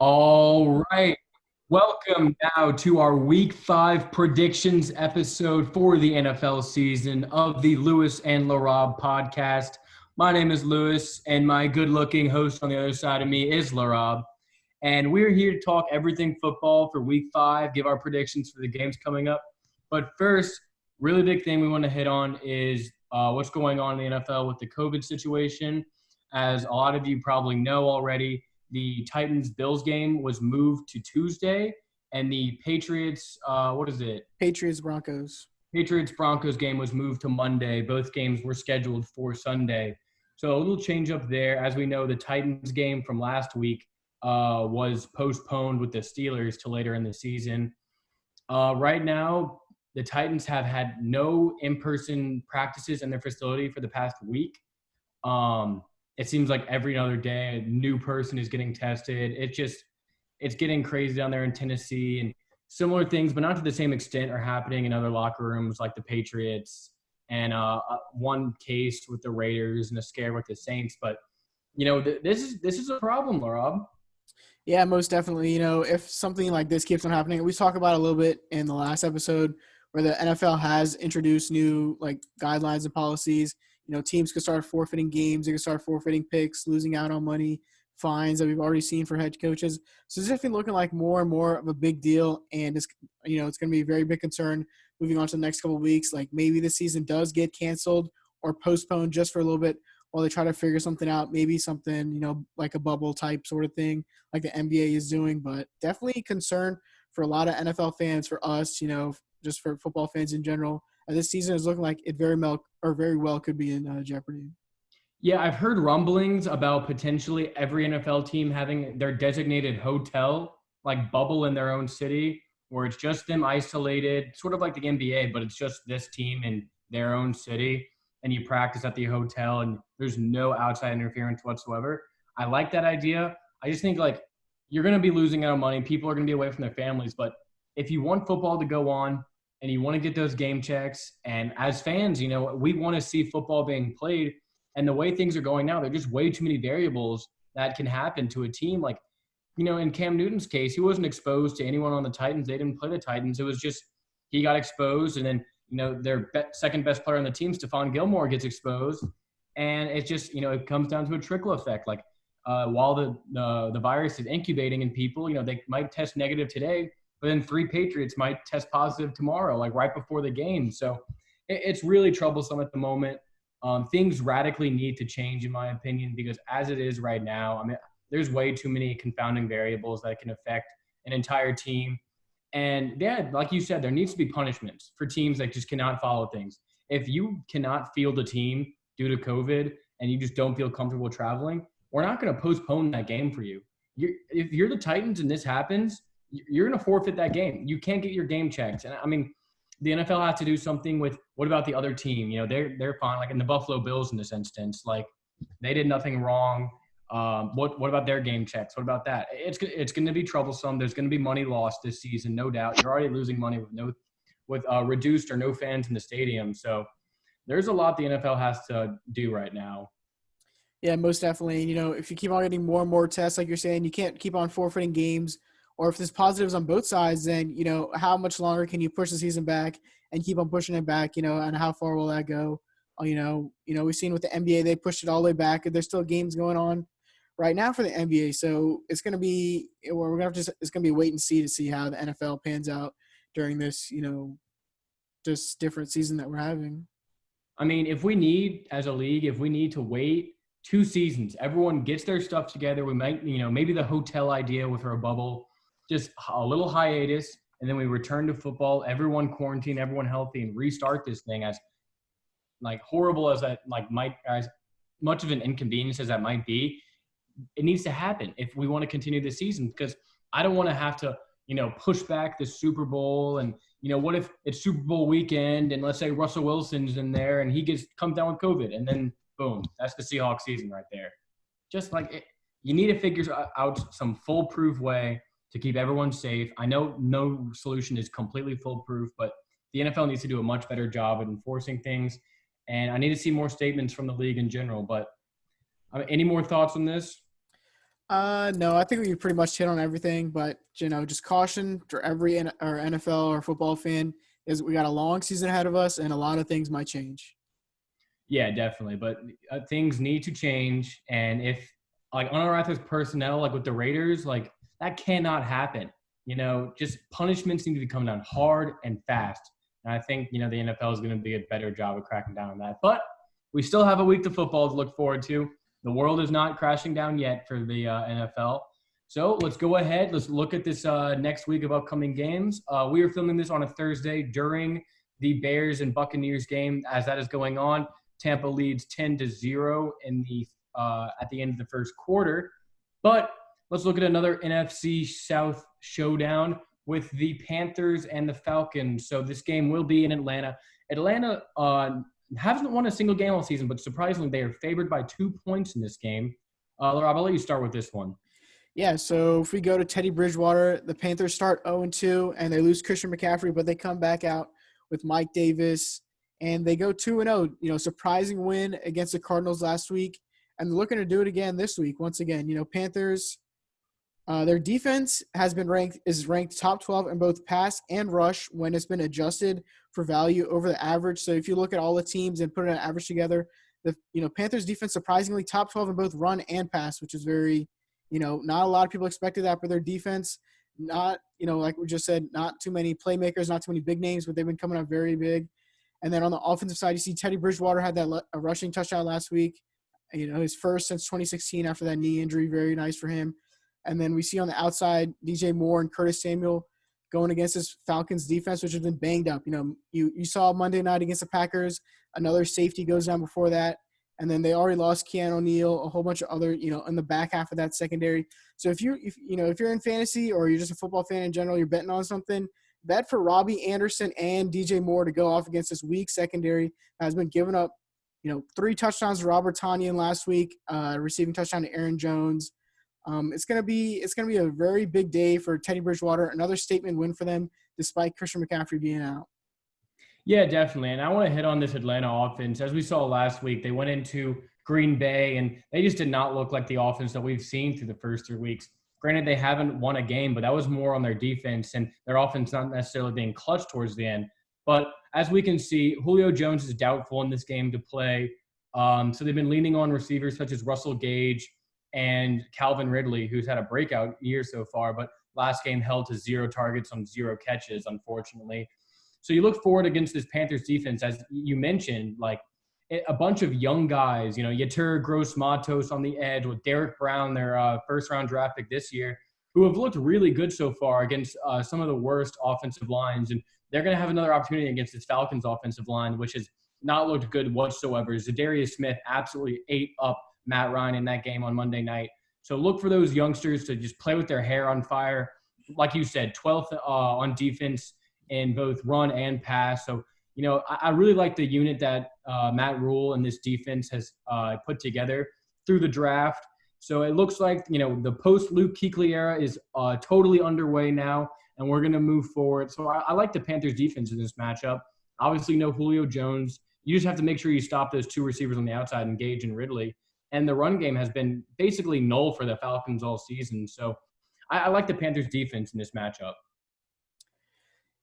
All right. Welcome now to our Week 5 predictions episode for the NFL season of the Lewis and Laraib podcast. My name is Lewis, and my good-looking host on the other side of me is Laraib. And we're here to talk everything football for Week 5, give our predictions for the games coming up. But first, really big thing we want to hit on is what's going on in the NFL with the COVID situation. As a lot of you probably know already, the Titans-Bills game was moved to Tuesday, and the Patriots, Patriots-Broncos. Patriots-Broncos game was moved to Monday. Both games were scheduled for Sunday. So a little change up there. As we know, the Titans game from last week was postponed with the Steelers to later in the season. Right now, the Titans have had no in-person practices in their facility for the past week. It seems like every other day a new person is getting tested. It's getting crazy down there in Tennessee, and similar things, but not to the same extent, are happening in other locker rooms like the Patriots and one case with the Raiders and a scare with the Saints. But this is a problem, Laraib. Yeah, most definitely. If something like this keeps on happening, we talked about it a little bit in the last episode where the NFL has introduced new guidelines and policies. Teams could start forfeiting games. They could start forfeiting picks, losing out on money, fines that we've already seen for head coaches. So it's definitely looking like more and more of a big deal, and it's going to be a very big concern moving on to the next couple of weeks. Like maybe the season does get canceled or postponed just for a little bit while they try to figure something out. Maybe something like a bubble type sort of thing, like the NBA is doing. But definitely concern for a lot of NFL fans, for us, just for football fans in general. This season is looking like it very well could be in jeopardy. Yeah, I've heard rumblings about potentially every NFL team having their designated hotel, like bubble in their own city, where it's just them isolated, sort of like the NBA, but it's just this team in their own city, and you practice at the hotel, and there's no outside interference whatsoever. I like that idea. I just think, you're going to be losing out on money. People are going to be away from their families, but if you want football to go on, and you want to get those game checks. And as fans, we want to see football being played. And the way things are going now, there are just way too many variables that can happen to a team. In Cam Newton's case, he wasn't exposed to anyone on the Titans. They didn't play the Titans. It was just he got exposed. And then, their second best player on the team, Stephon Gilmore, gets exposed. And it's just, it comes down to a trickle effect. While the virus is incubating in people, they might test negative today, but then 3 Patriots might test positive tomorrow, right before the game. So it's really troublesome at the moment. Things radically need to change, in my opinion, because as it is right now, there's way too many confounding variables that can affect an entire team. And yeah, like you said, there needs to be punishments for teams that just cannot follow things. If you cannot field a team due to COVID and you just don't feel comfortable traveling, we're not going to postpone that game for you. If you're the Titans and this happens, you're going to forfeit that game. You can't get your game checked. And the NFL has to do something with what about the other team? They're fine. Like in the Buffalo Bills in this instance, they did nothing wrong. What about their game checks? What about that? It's going to be troublesome. There's going to be money lost this season, no doubt. You're already losing money with reduced or no fans in the stadium. So there's a lot the NFL has to do right now. Yeah, most definitely. If you keep on getting more and more tests, like you're saying, you can't keep on forfeiting games. Or if there's positives on both sides, then, how much longer can you push the season back and keep on pushing it back, and how far will that go? We've seen with the NBA, they pushed it all the way back. There's still games going on right now for the NBA. So it's going to be – it's going to be wait and see to see how the NFL pans out during this, just different season that we're having. If we need, as a league, if we need to wait 2 seasons, everyone gets their stuff together. We might, maybe the hotel idea with our bubble – just a little hiatus, and then we return to football, everyone quarantine, everyone healthy, and restart this thing. As horrible as that might, as much of an inconvenience as that might be, it needs to happen if we want to continue the season, because I don't want to have to push back the Super Bowl. And what if it's Super Bowl weekend and let's say Russell Wilson's in there and he comes down with COVID, and then boom, that's the Seahawks season right there. Just you need to figure out some foolproof way to keep everyone safe. I know no solution is completely foolproof, but the NFL needs to do a much better job at enforcing things. And I need to see more statements from the league in general. But any more thoughts on this? No, I think we pretty much hit on everything, but just caution for every or NFL or football fan is we got a long season ahead of us, and a lot of things might change. Yeah, definitely. But things need to change. And if like unauthorized personnel, like with the Raiders, like that cannot happen. Just punishments need to be coming down hard and fast. And I think, the NFL is going to be a better job of cracking down on that. But we still have a week of football to look forward to. The world is not crashing down yet for the NFL. So let's go ahead. Let's look at this next week of upcoming games. We are filming this on a Thursday during the Bears and Buccaneers game. As that is going on, Tampa leads 10-0 in the at the end of the first quarter. But let's look at another NFC South showdown with the Panthers and the Falcons. So this game will be in Atlanta. Atlanta hasn't won a single game all season, but surprisingly, they are favored by 2 points in this game. Rob, I'll let you start with this one. Yeah, so if we go to Teddy Bridgewater, the Panthers start 0-2, and they lose Christian McCaffrey, but they come back out with Mike Davis, and they go 2-0. Surprising win against the Cardinals last week, and they're looking to do it again this week. Once again, Panthers, their defense is ranked top 12 in both pass and rush when it's been adjusted for value over the average. So if you look at all the teams and put an average together, the Panthers defense surprisingly top 12 in both run and pass, which is very not a lot of people expected that, but their defense, not, like we just said, not too many playmakers, not too many big names, but they've been coming up very big. And then on the offensive side, you see Teddy Bridgewater had a rushing touchdown last week, his first since 2016 after that knee injury. Very nice for him. And then we see on the outside, DJ Moore and Curtis Samuel going against this Falcons defense, which has been banged up. You saw Monday night against the Packers, another safety goes down before that. And then they already lost Keanu O'Neal, a whole bunch of other, in the back half of that secondary. So if you're in fantasy or you're just a football fan in general, you're betting on something, bet for Robbie Anderson and DJ Moore to go off against this weak secondary that has been giving up, 3 touchdowns to Robert Tonyan last week, receiving touchdown to Aaron Jones. It's gonna be a very big day for Teddy Bridgewater, another statement win for them, despite Christian McCaffrey being out. Yeah, definitely. And I want to hit on this Atlanta offense. As we saw last week, they went into Green Bay, and they just did not look like the offense that we've seen through the first 3 weeks. Granted, they haven't won a game, but that was more on their defense and their offense not necessarily being clutch towards the end. But as we can see, Julio Jones is doubtful in this game to play. So they've been leaning on receivers such as Russell Gage and Calvin Ridley, who's had a breakout year so far, but last game held to 0 targets on 0 catches, unfortunately. So you look forward against this Panthers defense, as you mentioned, like a bunch of young guys, Yetur Gross-Matos on the edge with Derek Brown, their first-round draft pick this year, who have looked really good so far against some of the worst offensive lines. And they're going to have another opportunity against this Falcons offensive line, which has not looked good whatsoever. Zadarius Smith absolutely ate up Matt Ryan in that game on Monday night. So look for those youngsters to just play with their hair on fire. Like you said, 12th on defense in both run and pass. So, I really like the unit that Matt Rule and this defense has put together through the draft. So it looks like, the post-Luke Kuechly era is totally underway now, and we're going to move forward. So I like the Panthers defense in this matchup. Obviously, no Julio Jones. You just have to make sure you stop those 2 receivers on the outside, Gage and Ridley. And the run game has been basically null for the Falcons all season. So I like the Panthers defense in this matchup.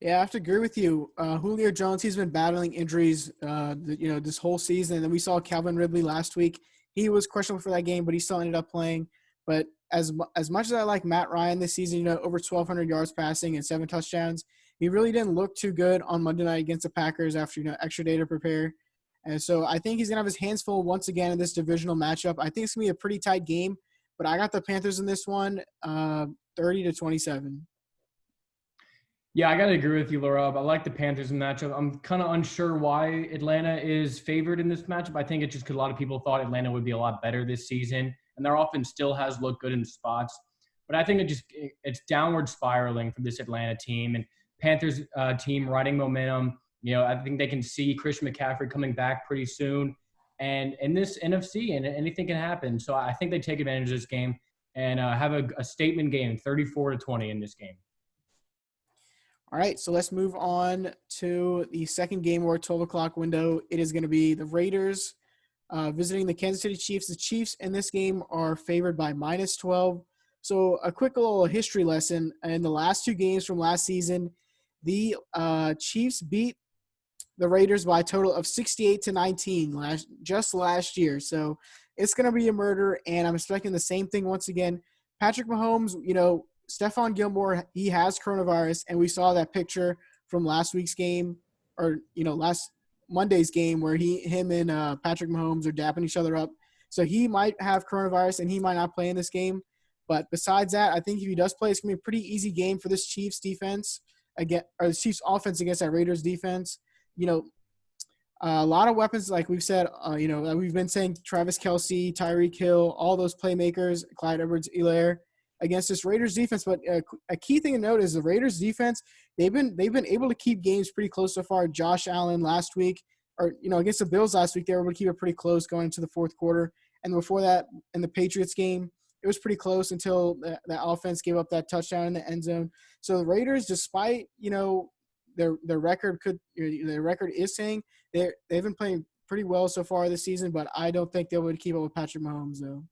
Yeah, I have to agree with you. Julio Jones, he's been battling injuries, this whole season. And then we saw Calvin Ridley last week. He was questionable for that game, but he still ended up playing. But as much as I like Matt Ryan this season, over 1,200 yards passing and 7 touchdowns, he really didn't look too good on Monday night against the Packers after, extra day to prepare. And so I think he's going to have his hands full once again in this divisional matchup. I think it's going to be a pretty tight game, but I got the Panthers in this one, 30-27. Yeah, I got to agree with you, Laraib. I like the Panthers in the matchup. I'm kind of unsure why Atlanta is favored in this matchup. I think it's just because a lot of people thought Atlanta would be a lot better this season, and their offense still has looked good in spots. But I think it's downward spiraling for this Atlanta team, and Panthers team riding momentum. I think they can see Christian McCaffrey coming back pretty soon. And in this NFC, and anything can happen. So I think they take advantage of this game and have a statement game, 34-20 in this game. All right, so let's move on to the second game or 12 o'clock window. It is going to be the Raiders visiting the Kansas City Chiefs. The Chiefs in this game are favored by -12. So a quick little history lesson. In the last two games from last season, the Chiefs beat the Raiders by a total of 68-19 last year. So it's going to be a murder, and I'm expecting the same thing once again. Patrick Mahomes, Stephon Gilmore, he has coronavirus, and we saw that picture from last week's game, or last Monday's game, where him and Patrick Mahomes are dapping each other up. So he might have coronavirus, and he might not play in this game. But besides that, I think if he does play, it's going to be a pretty easy game for this Chiefs defense or the Chiefs offense against that Raiders defense. A lot of weapons, like we've said, we've been saying Travis Kelce, Tyreek Hill, all those playmakers, Clyde Edwards-Helaire against this Raiders defense. But a key thing to note is the Raiders defense, they've been able to keep games pretty close so far. Josh Allen last week, or against the Bills last week, they were able to keep it pretty close going into the fourth quarter. And before that, in the Patriots game, it was pretty close until the offense gave up that touchdown in the end zone. So the Raiders, despite their record is saying they've been playing pretty well so far this season, but I don't think they'll be able to keep up with Patrick Mahomes though.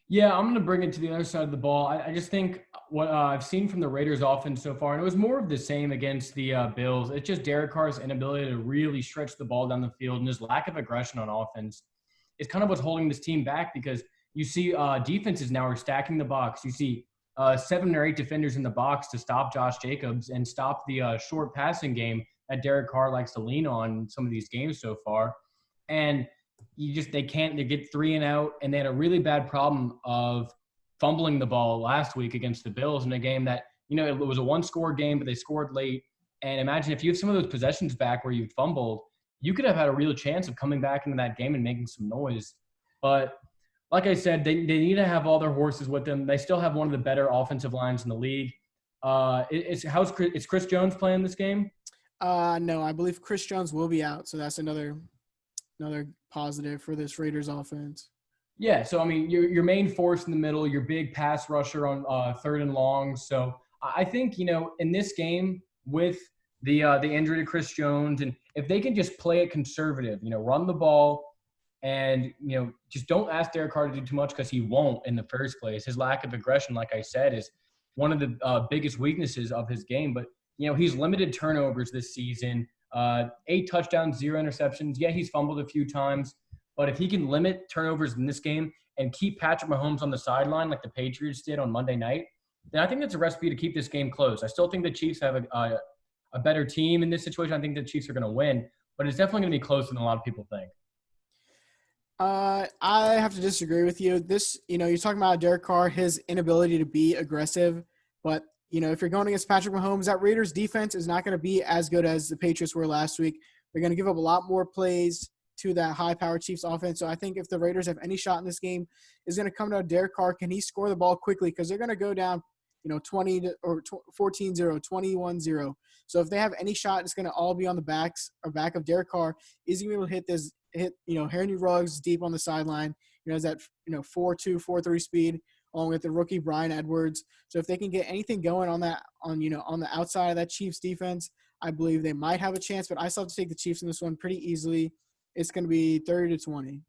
Yeah, I'm going to bring it to the other side of the ball. I just think what I've seen from the Raiders offense so far, and it was more of the same against the Bills. It's just Derek Carr's inability to really stretch the ball down the field, and his lack of aggression on offense is kind of what's holding this team back, because you see defenses now are stacking the box. You see 7 or 8 defenders in the box to stop Josh Jacobs and stop the short passing game that Derek Carr likes to lean on in some of these games so far. And they get 3 and out, and they had a really bad problem of fumbling the ball last week against the Bills in a game that, it was a 1-score game, but they scored late. And imagine if you have some of those possessions back where you fumbled, you could have had a real chance of coming back into that game and making some noise. But like I said, they need to have all their horses with them. They still have one of the better offensive lines in the league. Is Chris Jones playing this game? No, I believe Chris Jones will be out. So that's another positive for this Raiders offense. Yeah, so, your main force in the middle, your big pass rusher on 3rd and long. So I think, in this game with the injury to Chris Jones, and if they can just play it conservative, run the ball, and, just don't ask Derek Carr to do too much, because he won't in the first place. His lack of aggression, like I said, is one of the biggest weaknesses of his game. But, he's limited turnovers this season, 8 touchdowns, 0 interceptions. Yeah, he's fumbled a few times. But if he can limit turnovers in this game and keep Patrick Mahomes on the sideline like the Patriots did on Monday night, then I think that's a recipe to keep this game close. I still think the Chiefs have a better team in this situation. I think the Chiefs are going to win. But it's definitely going to be closer than a lot of people think. I have to disagree with you. This, you're talking about Derek Carr, his inability to be aggressive. But, if you're going against Patrick Mahomes, that Raiders defense is not going to be as good as the Patriots were last week. They're going to give up a lot more plays to that high-powered Chiefs offense. So I think if the Raiders have any shot in this game, it's going to come down to Derek Carr. Can he score the ball quickly? Because they're going to go down, 14-0, 21-0. So if they have any shot, it's going to all be on the back of Derek Carr. Is he going to be able to hit Henry Ruggs deep on the sideline? Has that 4.2, 4.3 speed, along with the rookie Brian Edwards. So if they can get anything going on that on the outside of that Chiefs defense, I believe they might have a chance. But I still have to take the Chiefs in this one pretty easily. It's going to be 30-20.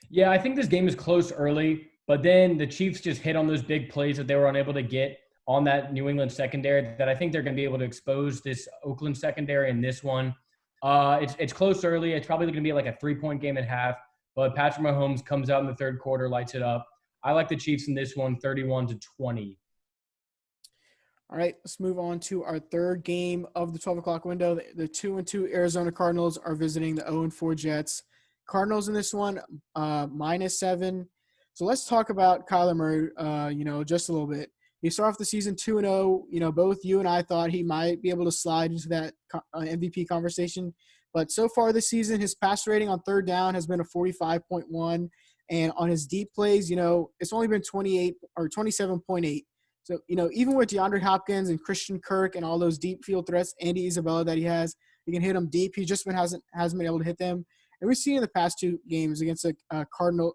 Yeah, I think this game is close early, but then the Chiefs just hit on those big plays that they were unable to get on that New England secondary, that I think they're going to be able to expose this Oakland secondary in this one. It's close early. It's probably going to be like a 3-point game at half, but Patrick Mahomes comes out in the third quarter, lights it up. I like the Chiefs in this one, 31-20. All right, let's move on to our third game of the 12 o'clock window. The 2-2 Arizona Cardinals are visiting the 0-4 Jets. Cardinals in this one, -7. So let's talk about Kyler Murray, just a little bit. He started off the season 2-0. Both you and I thought he might be able to slide into that MVP conversation. But so far this season, his pass rating on third down has been a 45.1. And on his deep plays, it's only been 28 or 27.8. So, even with DeAndre Hopkins and Christian Kirk and all those deep field threats, Andy Isabella that he has, he can hit them deep. He just hasn't been able to hit them. And we've seen in the past 2 games against the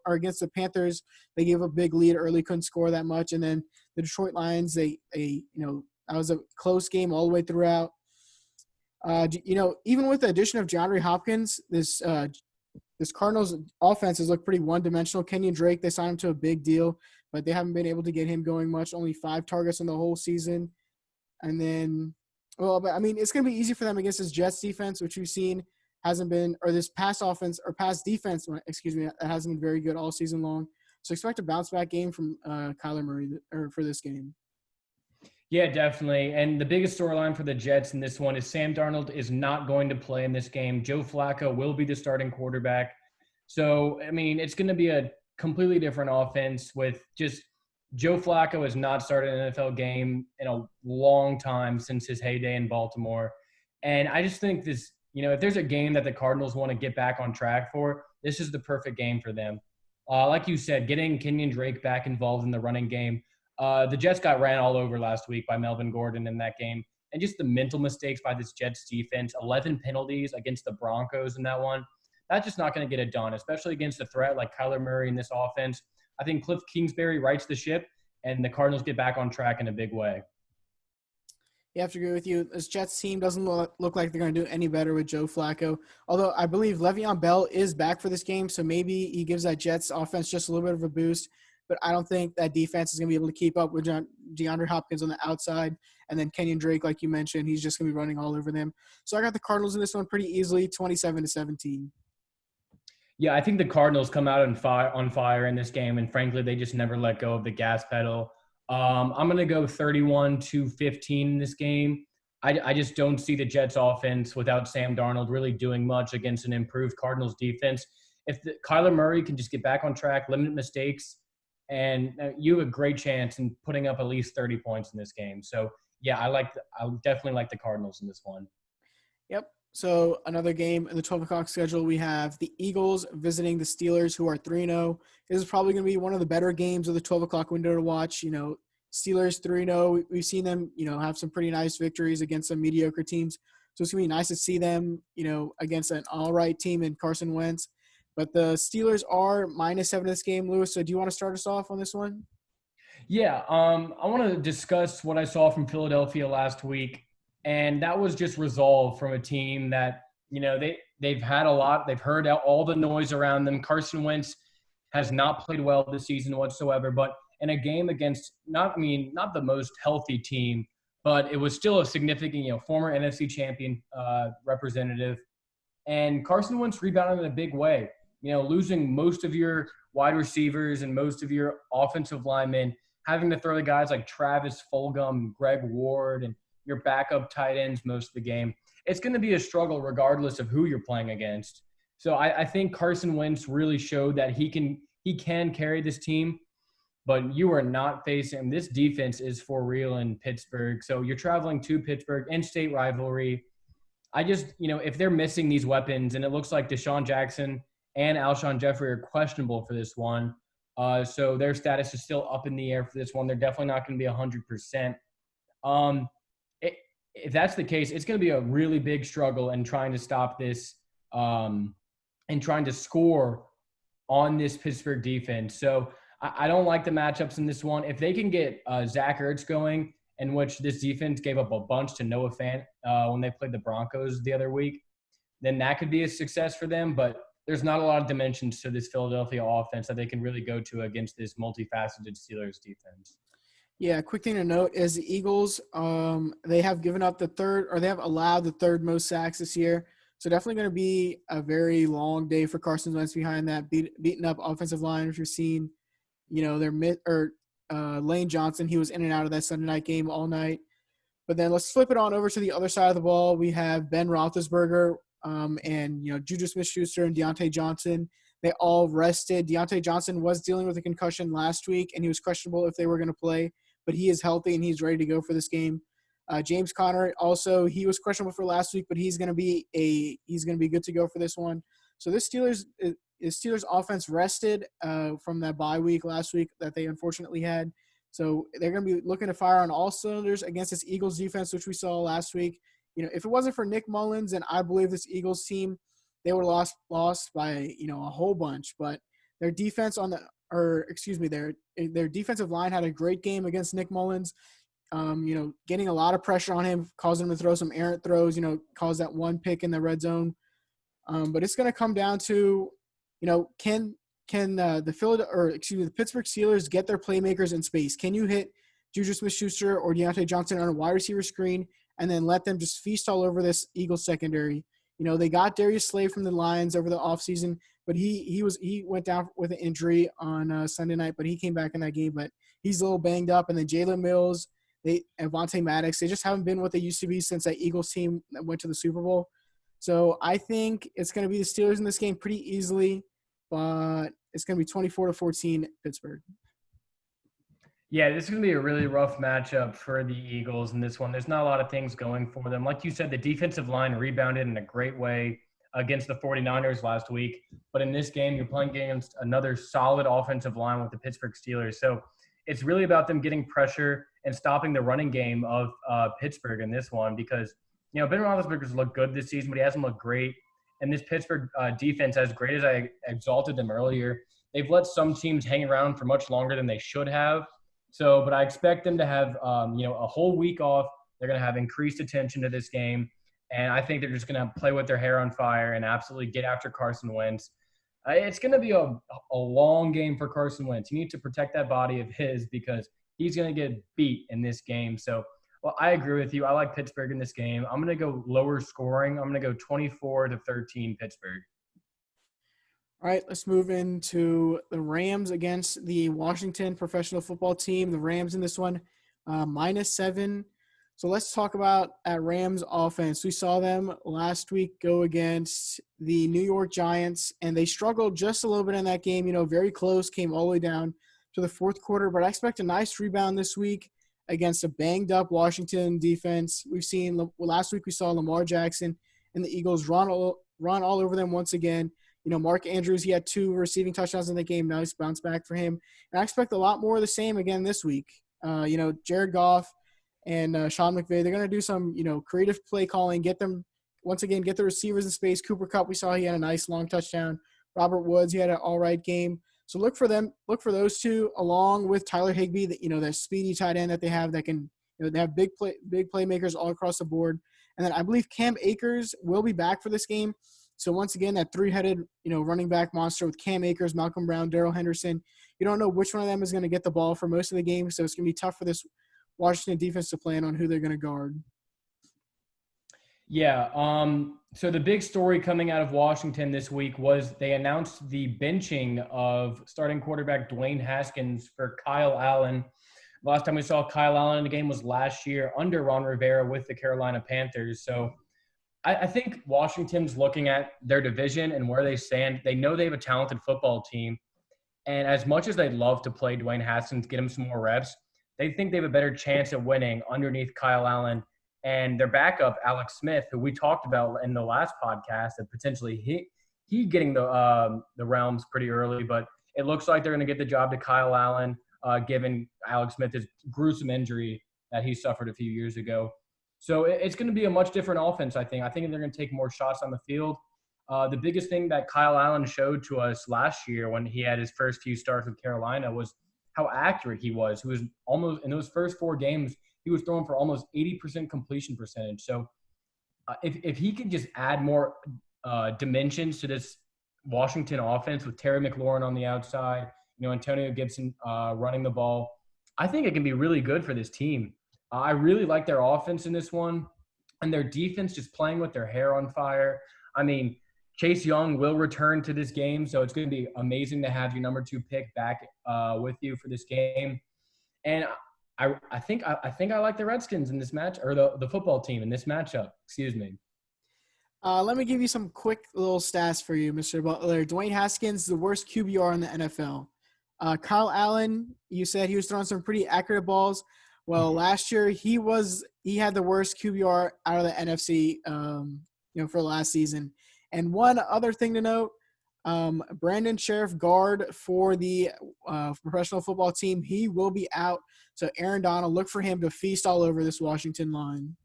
against the Panthers, they gave a big lead early, couldn't score that much. And then the Detroit Lions, that was a close game all the way throughout. Even with the addition of DeAndre Hopkins, this this Cardinals offense has looked pretty one-dimensional. Kenyon Drake, they signed him to a big deal, but they haven't been able to get him going much. Only 5 targets in the whole season. And then, but I mean, it's going to be easy for them against this Jets defense, which we've seen hasn't been, or this pass defense, excuse me, that hasn't been very good all season long. So expect a bounce back game from Kyler Murray for this game. Yeah, definitely. And the biggest storyline for the Jets in this one is Sam Darnold is not going to play in this game. Joe Flacco will be the starting quarterback. So, I mean, it's going to be a completely different offense with just Joe Flacco has not started an NFL game in a long time since his heyday in Baltimore. And I just think this, if there's a game that the Cardinals want to get back on track for, this is the perfect game for them. Like you said, getting Kenyon Drake back involved in the running game. The Jets got ran all over last week by Melvin Gordon in that game. And just the mental mistakes by this Jets defense, 11 penalties against the Broncos in that one. That's just not going to get it done, especially against a threat like Kyler Murray in this offense. I think Cliff Kingsbury rights the ship, and the Cardinals get back on track in a big way. You have to agree with you. This Jets team doesn't look like they're going to do any better with Joe Flacco. Although I believe Le'Veon Bell is back for this game, so maybe he gives that Jets offense just a little bit of a boost. But I don't think that defense is going to be able to keep up with DeAndre Hopkins on the outside. And then Kenyon Drake, like you mentioned, he's just going to be running all over them. So I got the Cardinals in this one pretty easily, 27-17. Yeah, I think the Cardinals come out on fire in this game, and frankly, they just never let go of the gas pedal. I'm going to go 31-15 in this game. I just don't see the Jets offense without Sam Darnold really doing much against an improved Cardinals defense. If Kyler Murray can just get back on track, limit mistakes, and you have a great chance in putting up at least 30 points in this game. So, yeah, I definitely like the Cardinals in this one. Yep. So another game in the 12 o'clock schedule, we have the Eagles visiting the Steelers, who are 3-0. This is probably going to be one of the better games of the 12 o'clock window to watch. Steelers 3-0. We've seen them, have some pretty nice victories against some mediocre teams. So it's going to be nice to see them, against an all-right team in Carson Wentz. But the Steelers are -7 in this game, Lewis. So do you want to start us off on this one? Yeah, I want to discuss what I saw from Philadelphia last week. And that was just resolve from a team that, they've had a lot. They've heard all the noise around them. Carson Wentz has not played well this season whatsoever. But in a game against not the most healthy team, but it was still a significant, former NFC champion representative. And Carson Wentz rebounded in a big way. Losing most of your wide receivers and most of your offensive linemen, having to throw the guys like Travis Fulgham, Greg Ward, and your backup tight ends most of the game. It's going to be a struggle regardless of who you're playing against. So I think Carson Wentz really showed that he can carry this team, but you are not facing – this defense is for real in Pittsburgh. So you're traveling to Pittsburgh, in-state rivalry. I just – if they're missing these weapons, and it looks like Deshaun Jackson and Alshon Jeffrey are questionable for this one, so their status is still up in the air for this one. They're definitely not going to be 100%. If that's the case, it's going to be a really big struggle in trying to stop this and trying to score on this Pittsburgh defense. So I don't like the matchups in this one. If they can get Zach Ertz going, in which this defense gave up a bunch to Noah Fant when they played the Broncos the other week, then that could be a success for them. But there's not a lot of dimensions to this Philadelphia offense that they can really go to against this multifaceted Steelers defense. Yeah, quick thing to note is the Eagles, they have given up they have allowed the third most sacks this year. So definitely going to be a very long day for Carson Wentz behind that beaten up offensive line, which you're seeing, Lane Johnson, he was in and out of that Sunday night game all night. But then let's flip it on over to the other side of the ball. We have Ben Roethlisberger and Juju Smith-Schuster and Deontay Johnson. They all rested. Deontay Johnson was dealing with a concussion last week, and he was questionable if they were going to play. But he is healthy, and he's ready to go for this game. James Conner also, he was questionable for last week, but he's going to be good to go for this one. So this Steelers offense rested from that bye week last week that they unfortunately had. So they're going to be looking to fire on all cylinders against this Eagles defense, which we saw last week. If it wasn't for Nick Mullins, and I believe this Eagles team, they would have lost by a whole bunch. But their defense their defensive line had a great game against Nick Mullins. Getting a lot of pressure on him, causing him to throw some errant throws. Caused that one pick in the red zone. But it's going to come down to Can the Pittsburgh Steelers get their playmakers in space? Can you hit Juju Smith-Schuster or Deontay Johnson on a wide receiver screen and then let them just feast all over this Eagles secondary? They got Darius Slay from the Lions over the offseason, but he went down with an injury on Sunday night, but he came back in that game. But he's a little banged up. And then Jalen Mills, Avonte Maddox, they just haven't been what they used to be since that Eagles team that went to the Super Bowl. So I think it's going to be the Steelers in this game pretty easily, but it's going to be 24-14 Pittsburgh. Yeah, this is going to be a really rough matchup for the Eagles in this one. There's not a lot of things going for them. Like you said, the defensive line rebounded in a great way against the 49ers last week. But in this game, you're playing against another solid offensive line with the Pittsburgh Steelers. So it's really about them getting pressure and stopping the running game of Pittsburgh in this one because, Ben Roethlisberger's looked good this season, but he hasn't looked great. And this Pittsburgh defense, as great as I exalted them earlier, they've let some teams hang around for much longer than they should have. So, but I expect them to have, a whole week off. They're going to have increased attention to this game. And I think they're just going to play with their hair on fire and absolutely get after Carson Wentz. It's going to be a long game for Carson Wentz. You need to protect that body of his because he's going to get beat in this game. So, I agree with you. I like Pittsburgh in this game. I'm going to go lower scoring. I'm going to go 24-13 Pittsburgh. All right, let's move into the Rams against the Washington professional football team. The Rams in this one, -7. So let's talk about that Rams offense. We saw them last week go against the New York Giants, and they struggled just a little bit in that game. Very close, came all the way down to the fourth quarter. But I expect a nice rebound this week against a banged-up Washington defense. Last week we saw Lamar Jackson and the Eagles run all over them once again. Mark Andrews, he had 2 receiving touchdowns in the game. Nice bounce back for him. And I expect a lot more of the same again this week. Jared Goff and Sean McVay, they're going to do some, creative play calling, get the receivers in space. Cooper Kupp, we saw he had a nice long touchdown. Robert Woods, he had an all right game. So look for those two along with Tyler Higbee, that speedy tight end that they have that can, they have big playmakers all across the board. And then I believe Cam Akers will be back for this game. So once again, that 3-headed, running back monster with Cam Akers, Malcolm Brown, Darrell Henderson. You don't know which one of them is going to get the ball for most of the game, so it's going to be tough for this Washington defense to plan on who they're going to guard. Yeah. So the big story coming out of Washington this week was they announced the benching of starting quarterback Dwayne Haskins for Kyle Allen. Last time we saw Kyle Allen in the game was last year under Ron Rivera with the Carolina Panthers. So I think Washington's looking at their division and where they stand. They know they have a talented football team. And as much as they'd love to play Dwayne Haskins, get him some more reps, they think they have a better chance at winning underneath Kyle Allen and their backup, Alex Smith, who we talked about in the last podcast, that potentially he getting the realms pretty early. But it looks like they're going to get the job to Kyle Allen, given Alex Smith his gruesome injury that he suffered a few years ago. So it's going to be a much different offense, I think. I think they're going to take more shots on the field. The biggest thing that Kyle Allen showed to us last year when he had his first few starts with Carolina was how accurate he was. He was almost – in those first 4 games, he was throwing for almost 80% completion percentage. So if he could just add more dimensions to this Washington offense with Terry McLaurin on the outside, Antonio Gibson running the ball, I think it can be really good for this team. I really like their offense in this one, and their defense just playing with their hair on fire. I mean, Chase Young will return to this game, so it's going to be amazing to have your number 2 pick back with you for this game. And I think I like the Redskins in this match, or the football team in this matchup. Excuse me. Let me give you some quick little stats for you, Mr. Butler. Dwayne Haskins, the worst QBR in the NFL. Kyle Allen, you said he was throwing some pretty accurate balls. Well, last year he had the worst QBR out of the NFC, for last season. And one other thing to note, Brandon Sheriff, guard for the professional football team, he will be out. So Aaron Donald, look for him to feast all over this Washington line.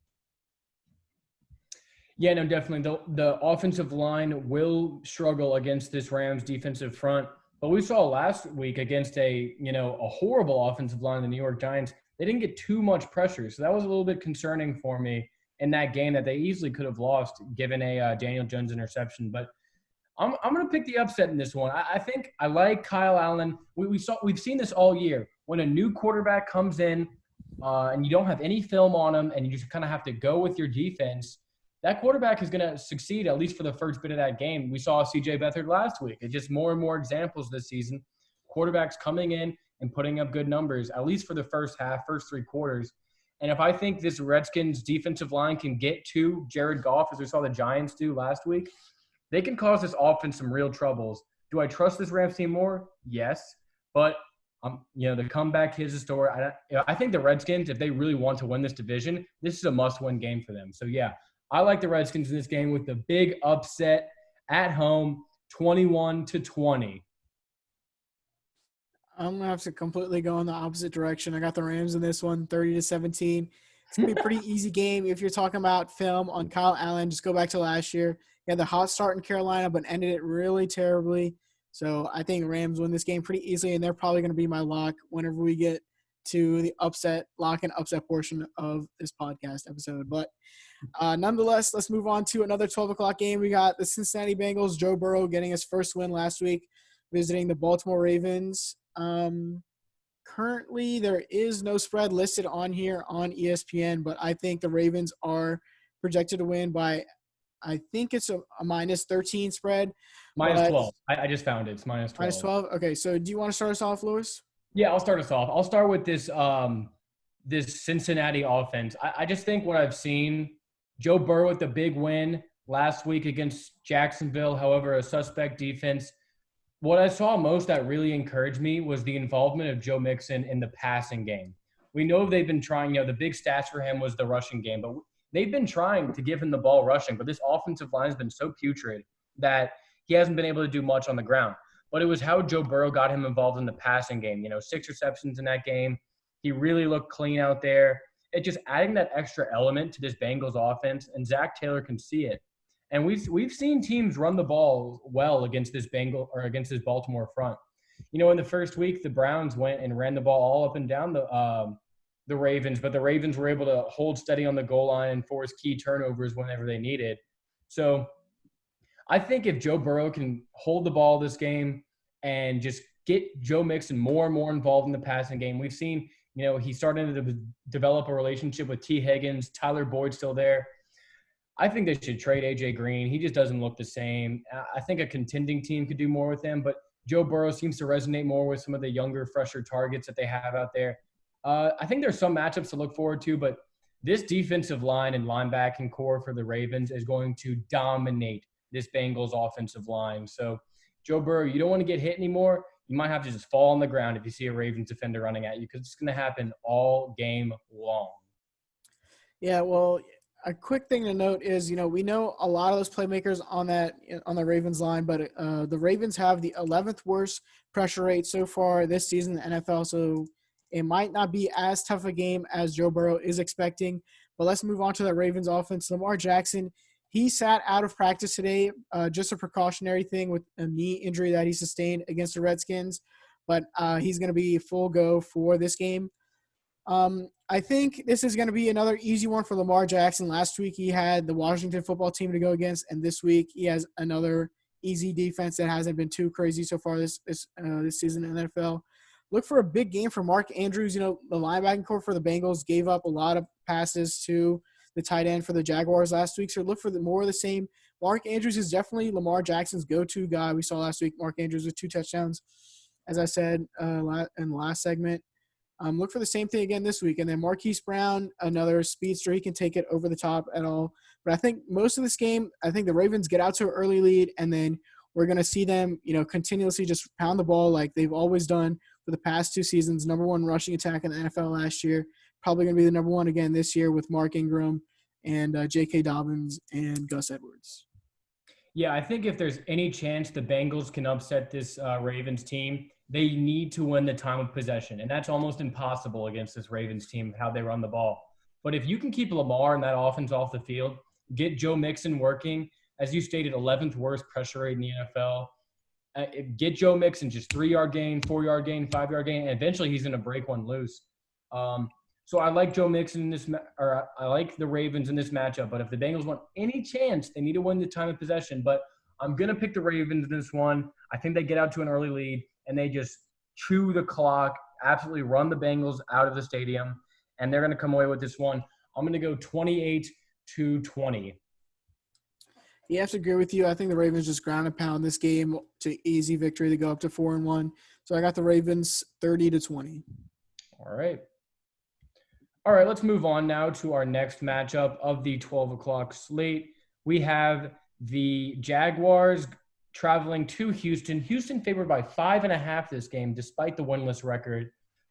Yeah, no, definitely. The offensive line will struggle against this Rams defensive front. But we saw last week against a horrible offensive line, the New York Giants, they didn't get too much pressure. So that was a little bit concerning for me in that game that they easily could have lost given a Daniel Jones interception. But I'm going to pick the upset in this one. I think I like Kyle Allen. We've seen this all year. When a new quarterback comes in and you don't have any film on him and you just kind of have to go with your defense, that quarterback is going to succeed, at least for the first bit of that game. We saw C.J. Beathard last week. It's just more and more examples this season. Quarterbacks coming in and putting up good numbers, at least for the first half, first three quarters. And if I think this Redskins defensive line can get to Jared Goff, as we saw the Giants do last week, they can cause this offense some real troubles. Do I trust this Rams team more? Yes. But, the comeback is a story. I think the Redskins, if they really want to win this division, this is a must-win game for them. So, yeah, I like the Redskins in this game with the big upset at home, 21-20. I'm going to have to completely go in the opposite direction. I got the Rams in this one, 30-17. It's going to be a pretty easy game. If you're talking about film on Kyle Allen, just go back to last year. He had the hot start in Carolina, but ended it really terribly. So I think Rams win this game pretty easily, and they're probably going to be my lock whenever we get to the lock and upset portion of this podcast episode. But nonetheless, let's move on to another 12 o'clock game. We got the Cincinnati Bengals, Joe Burrow getting his first win last week, visiting the Baltimore Ravens. Currently, there is no spread listed on here on ESPN, but I think the Ravens are projected to win by, I think it's a minus 13 spread. Minus 12. I just found it. It's minus 12. Minus 12? Okay, so do you want to start us off, Lewis? Yeah, I'll start us off. I'll start with this this Cincinnati offense. I just think what I've seen, Joe Burrow with the big win last week against Jacksonville, however, a suspect defense. What I saw most that really encouraged me was the involvement of Joe Mixon in the passing game. We know they've been trying, the big stats for him was the rushing game, but they've been trying to give him the ball rushing, but this offensive line has been so putrid that he hasn't been able to do much on the ground. But it was how Joe Burrow got him involved in the passing game. 6 receptions in that game. He really looked clean out there. It just adding that extra element to this Bengals offense, and Zach Taylor can see it. And we've seen teams run the ball well against this Baltimore front. In the first week, the Browns went and ran the ball all up and down the Ravens, but the Ravens were able to hold steady on the goal line and force key turnovers whenever they needed. So I think if Joe Burrow can hold the ball this game and just get Joe Mixon more and more involved in the passing game, we've seen, he's starting to develop a relationship with T. Higgins, Tyler Boyd still there. I think they should trade A.J. Green. He just doesn't look the same. I think a contending team could do more with him, but Joe Burrow seems to resonate more with some of the younger, fresher targets that they have out there. I think there's some matchups to look forward to, but this defensive line and linebacking core for the Ravens is going to dominate this Bengals offensive line. So, Joe Burrow, you don't want to get hit anymore. You might have to just fall on the ground if you see a Ravens defender running at you, because it's going to happen all game long. Yeah, well, a quick thing to note is, we know a lot of those playmakers on the Ravens line, but the Ravens have the 11th worst pressure rate so far this season in the NFL, so it might not be as tough a game as Joe Burrow is expecting. But let's move on to the Ravens offense. Lamar Jackson, he sat out of practice today, just a precautionary thing with a knee injury that he sustained against the Redskins, but he's going to be full go for this game. I think this is going to be another easy one for Lamar Jackson. Last week he had the Washington football team to go against, and this week he has another easy defense that hasn't been too crazy so far this season in the NFL. Look for a big game for Mark Andrews. The linebacking core for the Bengals gave up a lot of passes to the tight end for the Jaguars last week, so look for more of the same. Mark Andrews is definitely Lamar Jackson's go-to guy. We saw last week Mark Andrews with 2 touchdowns, as I said in the last segment. Look for the same thing again this week. And then Marquise Brown, another speedster. He can take it over the top at all. But I think most of this game, I think the Ravens get out to an early lead, and then we're going to see them, continuously just pound the ball like they've always done for the past 2 seasons. Number 1 rushing attack in the NFL last year. Probably going to be the number 1 again this year with Mark Ingram and J.K. Dobbins and Gus Edwards. Yeah, I think if there's any chance the Bengals can upset this Ravens team, they need to win the time of possession. And that's almost impossible against this Ravens team, how they run the ball. But if you can keep Lamar and that offense off the field, get Joe Mixon working, as you stated, 11th worst pressure rate in the NFL, get Joe Mixon just 3-yard gain, 4-yard gain, 5-yard gain, and eventually he's going to break one loose. So I like Joe Mixon in this I like the Ravens in this matchup. But if the Bengals want any chance, they need to win the time of possession. But I'm going to pick the Ravens in this one. I think they get out to an early lead, and they just chew the clock, absolutely run the Bengals out of the stadium, and they're going to come away with this one. I'm going to go 28-20. You have to agree with you. I think the Ravens just ground and pound this game to easy victory to go up to 4-1. So I got the Ravens 30-20. All right. All right, let's move on now to our next matchup of the 12 o'clock slate. We have the Jaguars traveling to Houston. Houston favored by 5.5 this game, despite the winless record.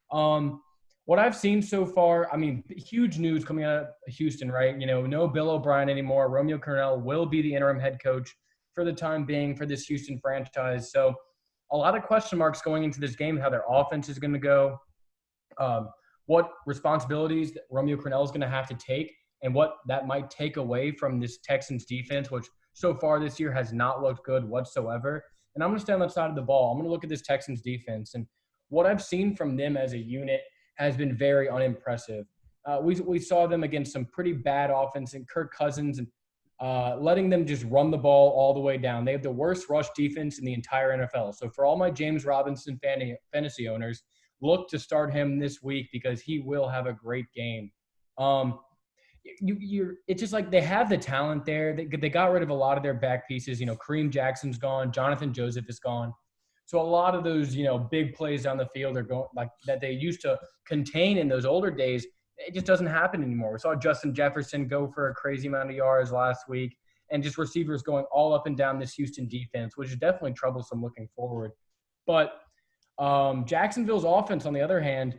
What I've seen so far, I mean, huge news coming out of Houston, right? No Bill O'Brien anymore. Romeo Crennel will be the interim head coach for the time being for this Houston franchise. So a lot of question marks going into this game, how their offense is going to go, what responsibilities that Romeo Crennel is going to have to take, and what that might take away from this Texans defense, which so far this year has not looked good whatsoever. And I'm going to stay on that side of the ball. I'm going to look at this Texans defense. And what I've seen from them as a unit has been very unimpressive. We saw them against some pretty bad offense and Kirk Cousins and letting them just run the ball all the way down. They have the worst rush defense in the entire NFL. So for all my James Robinson fantasy owners, look to start him this week because he will have a great game. It's just like they have the talent there. They got rid of a lot of their back pieces. Kareem Jackson's gone. Jonathan Joseph is gone. So a lot of those, big plays down the field are going like that they used to contain in those older days. It just doesn't happen anymore. We saw Justin Jefferson go for a crazy amount of yards last week, and just receivers going all up and down this Houston defense, which is definitely troublesome looking forward. But Jacksonville's offense, on the other hand,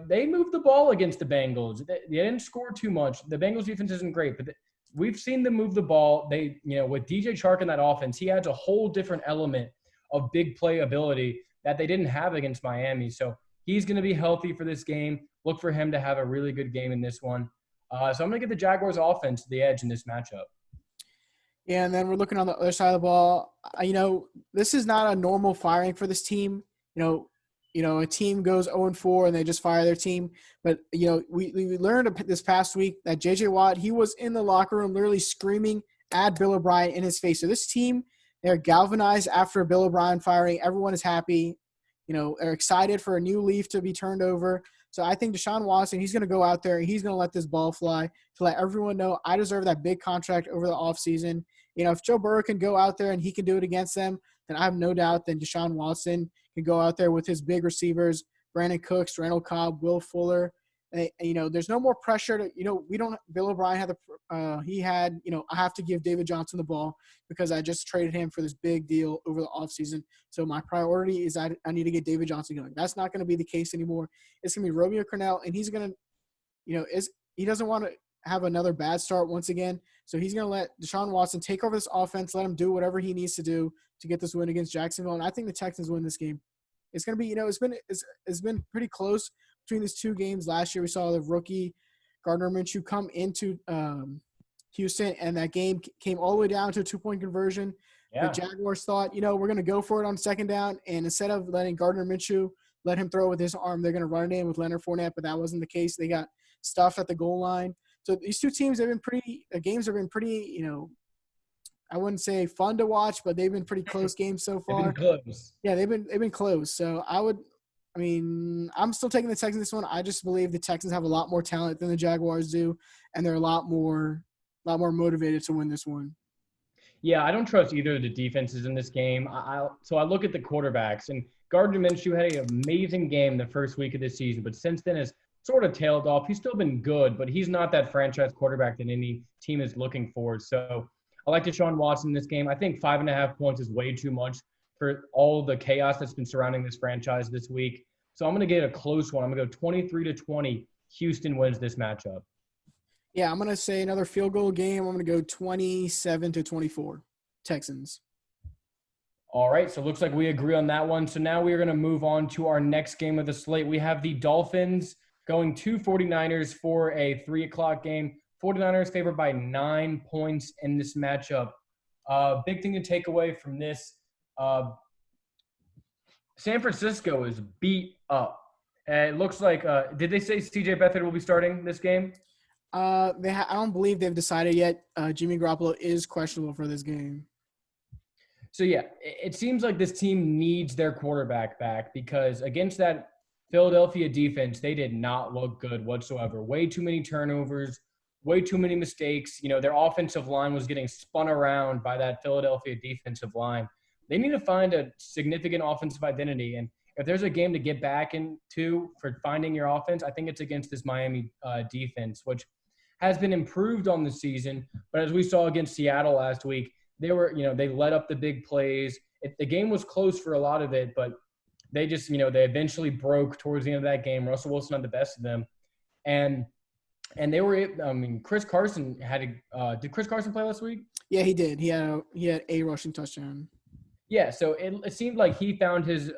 they moved the ball against the Bengals. They didn't score too much. The Bengals defense isn't great, but we've seen them move the ball. They, with DJ Chark in that offense, he adds a whole different element of big play ability that they didn't have against Miami. So he's going to be healthy for this game. Look for him to have a really good game in this one. So I'm going to give the Jaguars offense the edge in this matchup. Yeah, and then we're looking on the other side of the ball. This is not a normal firing for this team. A team goes 0-4 and they just fire their team. But, we learned this past week that J.J. Watt, he was in the locker room literally screaming at Bill O'Brien in his face. So this team, they're galvanized after Bill O'Brien firing. Everyone is happy. They're excited for a new leaf to be turned over. So I think Deshaun Watson, he's going to go out there and he's going to let this ball fly to let everyone know I deserve that big contract over the offseason. If Joe Burrow can go out there and he can do it against them, then I have no doubt that Deshaun Watson can go out there with his big receivers, Brandon Cooks, Randall Cobb, Will Fuller. There's no more pressure to, we don't – Bill O'Brien had I have to give David Johnson the ball because I just traded him for this big deal over the offseason. So my priority is I need to get David Johnson going. That's not going to be the case anymore. It's going to be Romeo Crennel, and he's going to, he doesn't want to have another bad start once again. So he's going to let Deshaun Watson take over this offense, let him do whatever he needs to do to get this win against Jacksonville. And I think the Texans win this game. It's going to be, it's been pretty close between these two games. Last year we saw the rookie Gardner Minshew come into Houston, and that game came all the way down to a 2-point conversion. Yeah. The Jaguars thought, we're going to go for it on second down, and instead of letting Gardner Minshew let him throw with his arm, they're going to run it in with Leonard Fournette, but that wasn't the case. They got stuffed at the goal line. So these two teams have been games have been pretty, I wouldn't say fun to watch, but they've been pretty close games so far. They've been close. Yeah, they've been close. So I'm still taking the Texans this one. I just believe the Texans have a lot more talent than the Jaguars do, and they're a lot more motivated to win this one. Yeah, I don't trust either of the defenses in this game. So I look at the quarterbacks, and Gardner Minshew had an amazing game the first week of this season, but since then has sort of tailed off. He's still been good, but he's not that franchise quarterback that any team is looking for. So I like Deshaun Watson in this game. I think 5.5 points is way too much for all the chaos that's been surrounding this franchise this week. So I'm going to get a close one. I'm going to go 23-20. Houston wins this matchup. Yeah, I'm going to say another field goal game. I'm going to go 27-24. Texans. All right, so it looks like we agree on that one. So now we are going to move on to our next game of the slate. We have the Dolphins going to 49ers for a 3 o'clock game. 49ers favored by 9 points in this matchup. Big thing to take away from this, San Francisco is beat up. And it looks like did they say C.J. Beathard will be starting this game? I don't believe they've decided yet. Jimmy Garoppolo is questionable for this game. So, yeah, it seems like this team needs their quarterback back because against that Philadelphia defense, they did not look good whatsoever. Way too many turnovers, way too many mistakes. Their offensive line was getting spun around by that Philadelphia defensive line. They need to find a significant offensive identity. And if there's a game to get back into for finding your offense, I think it's against this Miami defense, which has been improved on the season. But as we saw against Seattle last week, they let up the big plays. The game was close for a lot of it, but they just, they eventually broke towards the end of that game. Russell Wilson had the best of them. And they were, Chris Carson did Chris Carson play last week? Yeah, he did. He had a rushing touchdown. Yeah, so it seemed like he found his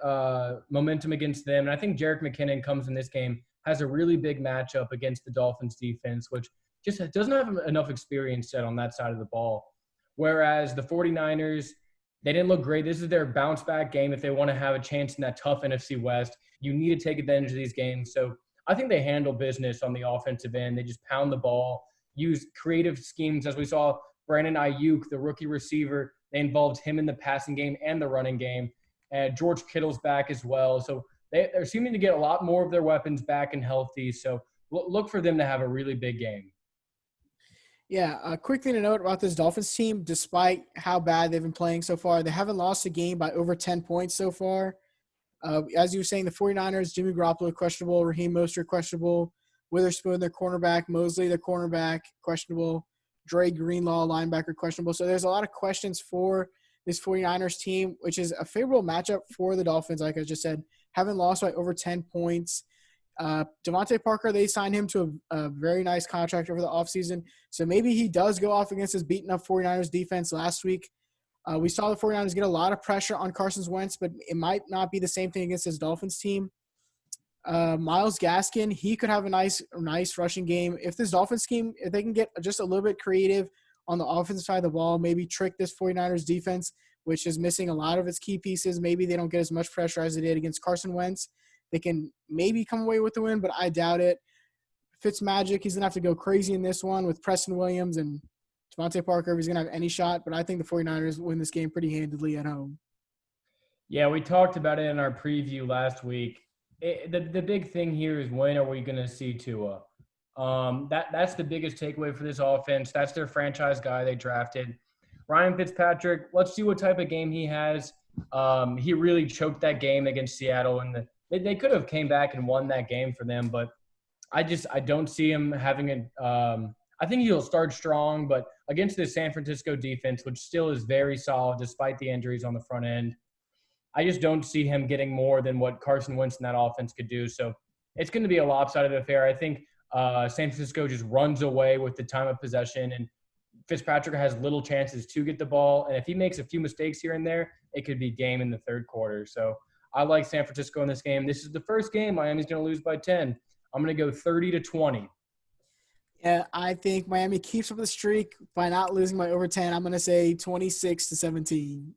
momentum against them. And I think Jerick McKinnon comes in this game, has a really big matchup against the Dolphins defense, which just doesn't have enough experience set on that side of the ball. Whereas the 49ers, they didn't look great. This is their bounce back game. If they want to have a chance in that tough NFC West, you need to take advantage of these games. So I think they handle business on the offensive end. They just pound the ball, use creative schemes. As we saw, Brandon Ayuk, the rookie receiver, they involved him in the passing game and the running game. And George Kittle's back as well. So they're seeming to get a lot more of their weapons back and healthy. So look for them to have a really big game. Yeah, a quick thing to note about this Dolphins team, despite how bad they've been playing so far, they haven't lost a game by over 10 points so far. As you were saying, the 49ers, Jimmy Garoppolo questionable, Raheem Mostert questionable, Witherspoon, their cornerback, Mosley, their cornerback, questionable, Dre Greenlaw, linebacker, questionable. So there's a lot of questions for this 49ers team, which is a favorable matchup for the Dolphins, like I just said. Haven't lost by over 10 points. Devontae Parker, they signed him to a very nice contract over the offseason. So maybe he does go off against his beaten-up 49ers defense last week. We saw the 49ers get a lot of pressure on Carson Wentz, but it might not be the same thing against his Dolphins team. Myles Gaskin, he could have a nice rushing game. If this Dolphins team, if they can get just a little bit creative on the offensive side of the ball, maybe trick this 49ers defense, which is missing a lot of its key pieces. Maybe they don't get as much pressure as they did against Carson Wentz. They can maybe come away with the win, but I doubt it. Fitzmagic, he's going to have to go crazy in this one with Preston Williams and Devontae Parker if he's going to have any shot. But I think the 49ers win this game pretty handedly at home. Yeah, we talked about it in our preview last week. The big thing here is when are we going to see Tua? That's the biggest takeaway for this offense. That's their franchise guy they drafted. Ryan Fitzpatrick, let's see what type of game he has. He really choked that game against Seattle, and they could have came back and won that game for them, but I don't see him having I think he'll start strong, but against this San Francisco defense, which still is very solid despite the injuries on the front end, I just don't see him getting more than what Carson Wentz in that offense could do. So it's going to be a lopsided affair. I think San Francisco just runs away with the time of possession, and Fitzpatrick has little chances to get the ball. And if he makes a few mistakes here and there, it could be game in the third quarter. So I like San Francisco in this game. This is the first game Miami's going to lose by 10. I'm going to go 30-20. Yeah, I think Miami keeps up the streak by not losing by over 10. I'm going to say 26-17.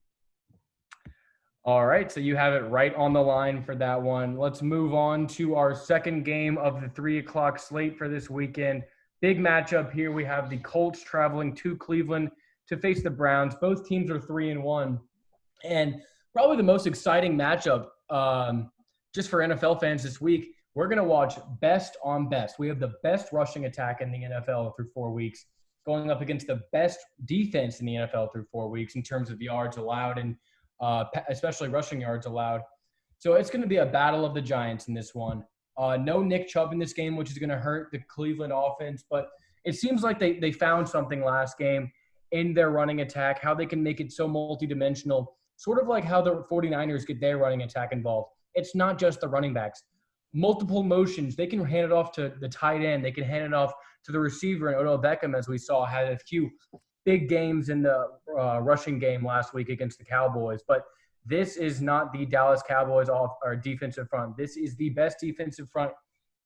All right, so you have it right on the line for that one. Let's move on to our second game of the 3 o'clock slate for this weekend. Big matchup here. We have the Colts traveling to Cleveland to face the Browns. Both teams are 3-1. And probably the most exciting matchup just for NFL fans this week, we're going to watch best on best. We have the best rushing attack in the NFL through 4 weeks, going up against the best defense in the NFL through 4 weeks in terms of yards allowed and especially rushing yards allowed. So it's going to be a battle of the giants in this one. No Nick Chubb in this game, which is going to hurt the Cleveland offense, but it seems like they found something last game in their running attack, how they can make it so multidimensional, sort of like how the 49ers get their running attack involved. It's not just the running backs. Multiple motions. They can hand it off to the tight end. They can hand it off to the receiver. And Odell Beckham, as we saw, had a few big games in the rushing game last week against the Cowboys. But this is not the Dallas Cowboys or defensive front. This is the best defensive front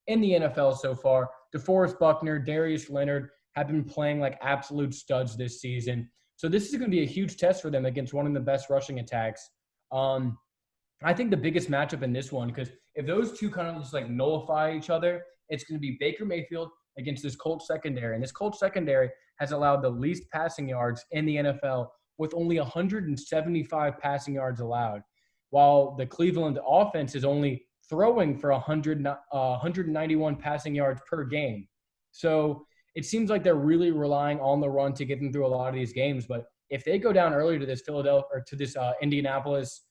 in the NFL so far. DeForest Buckner, Darius Leonard have been playing like absolute studs this season. So this is going to be a huge test for them against one of the best rushing attacks. I think the biggest matchup in this one, because if those two kind of just like nullify each other, it's going to be Baker Mayfield against this Colts secondary. And this Colts secondary has allowed the least passing yards in the NFL with only 175 passing yards allowed, while the Cleveland offense is only throwing for 191 passing yards per game. So it seems like they're really relying on the run to get them through a lot of these games. But if they go down early to this Philadelphia or to this Indianapolis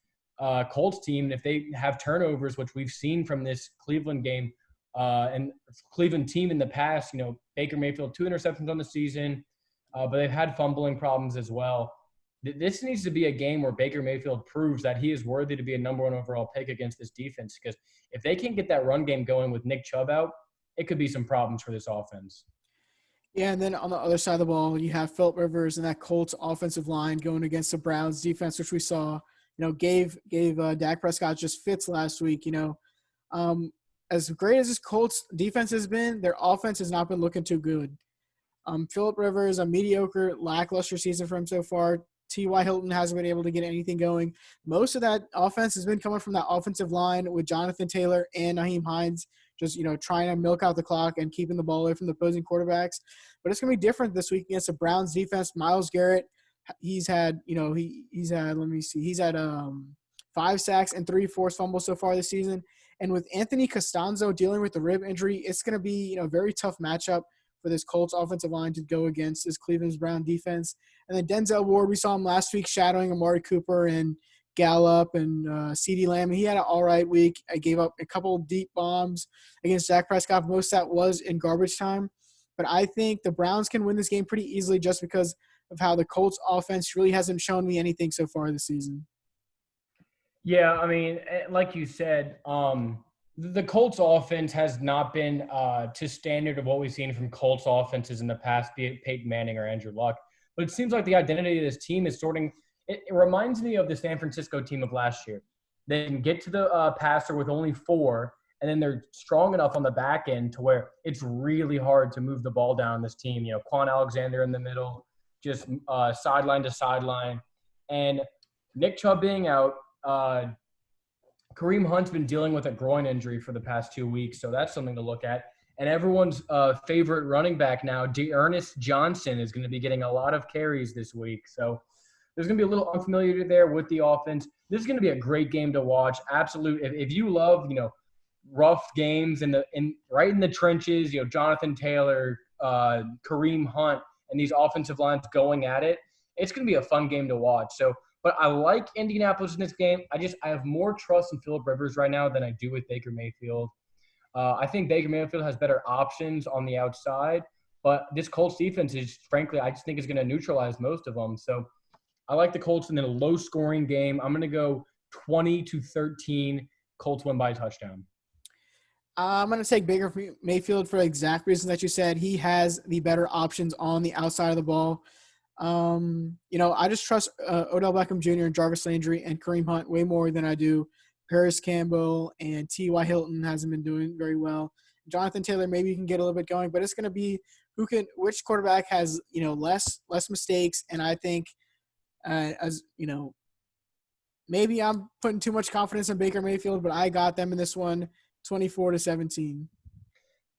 Colts team, if they have turnovers, which we've seen from this Cleveland game and Cleveland team in the past, Baker Mayfield, 2 interceptions on the season, but they've had fumbling problems as well. This needs to be a game where Baker Mayfield proves that he is worthy to be a number 1 overall pick against this defense, because if they can't get that run game going with Nick Chubb out, it could be some problems for this offense. Yeah, and then on the other side of the ball, you have Phillip Rivers and that Colts offensive line going against the Browns defense, which we saw, gave Dak Prescott just fits last week. As great as this Colts defense has been, their offense has not been looking too good. Phillip Rivers, a mediocre, lackluster season for him so far. T.Y. Hilton hasn't been able to get anything going. Most of that offense has been coming from that offensive line with Jonathan Taylor and Nyheim Hines just, trying to milk out the clock and keeping the ball away from the opposing quarterbacks. But it's going to be different this week against the Browns defense. Myles Garrett, he's had 5 sacks and 3 forced fumbles so far this season. And with Anthony Costanzo dealing with the rib injury, it's going to be, a very tough matchup for this Colts offensive line to go against this Cleveland's Brown defense. And then Denzel Ward, we saw him last week shadowing Amari Cooper and Gallup and CeeDee Lamb. He had an all right week. I gave up a couple deep bombs against Dak Prescott. Most of that was in garbage time. But I think the Browns can win this game pretty easily just because of how the Colts offense really hasn't shown me anything so far this season. Yeah, I mean, like you said, the Colts offense has not been to standard of what we've seen from Colts offenses in the past, be it Peyton Manning or Andrew Luck. But it seems like the identity of this team is it reminds me of the San Francisco team of last year. They can get to the passer with only 4, and then they're strong enough on the back end to where it's really hard to move the ball down this team. Quan Alexander in the middle, just sideline to sideline. And Nick Chubb being out, Kareem Hunt's been dealing with a groin injury for the past 2 weeks, so that's something to look at. And everyone's favorite running back now, D'Ernest Johnson, is going to be getting a lot of carries this week. So there's going to be a little unfamiliarity there with the offense. This is going to be a great game to watch. Absolutely. If you love, rough games right in the trenches, Jonathan Taylor, Kareem Hunt, and these offensive lines going at it, it's going to be a fun game to watch. So, but I like Indianapolis in this game. I have more trust in Phillip Rivers right now than I do with Baker Mayfield. I think Baker Mayfield has better options on the outside, but this Colts defense is, frankly, I just think is going to neutralize most of them. So I like the Colts in a low-scoring game. I'm going to go 20-13. Colts win by a touchdown. I'm going to take Baker Mayfield for the exact reason that you said. He has the better options on the outside of the ball. I just trust Odell Beckham Jr. and Jarvis Landry and Kareem Hunt way more than I do Paris Campbell, and T.Y. Hilton hasn't been doing very well. Jonathan Taylor, maybe you can get a little bit going, but it's going to be which quarterback has, less mistakes. And I think, maybe I'm putting too much confidence in Baker Mayfield, but I got them in this one, 24-17.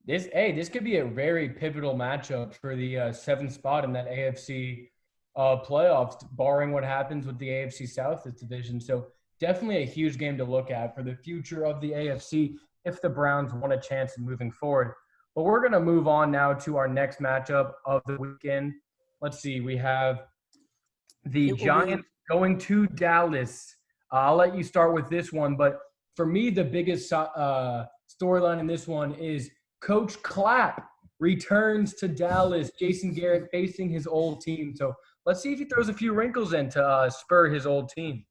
This could be a very pivotal matchup for the 7th spot in that AFC playoffs, barring what happens with the AFC South division. So definitely a huge game to look at for the future of the AFC if the Browns want a chance in moving forward. But we're going to move on now to our next matchup of the weekend. Let's see. We have the Giants going to Dallas. I'll let you start with this one. But for me, the biggest storyline in this one is Coach Clapp returns to Dallas. Jason Garrett facing his old team. So let's see if he throws a few wrinkles in to spur his old team.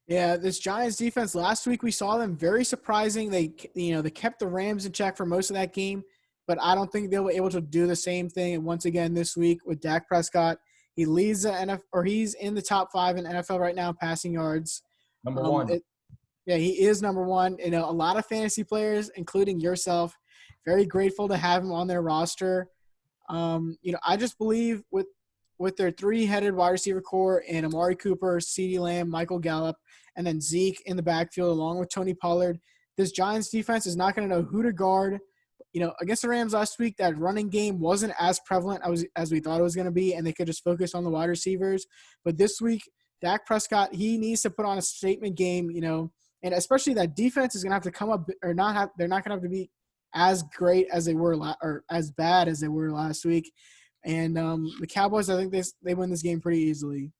Yeah, this Giants defense, last week we saw them very surprising. They kept the Rams in check for most of that game, but I don't think they'll be able to do the same thing. And once again this week with Dak Prescott, he leads the NFL, or he's in the top 5 in NFL right now, passing yards. Number 1. He is number 1. A lot of fantasy players, including yourself, very grateful to have him on their roster. I just believe with their 3-headed wide receiver core and Amari Cooper, CeeDee Lamb, Michael Gallup, and then Zeke in the backfield along with Tony Pollard, this Giants defense is not going to know who to guard against the Rams last week, that running game wasn't as prevalent as we thought it was going to be, and they could just focus on the wide receivers. But this week, Dak Prescott, he needs to put on a statement game, and especially that defense is going to have to come up or not have – they're not going to have to be as great as they were or as bad as they were last week. And the Cowboys, I think they win this game pretty easily.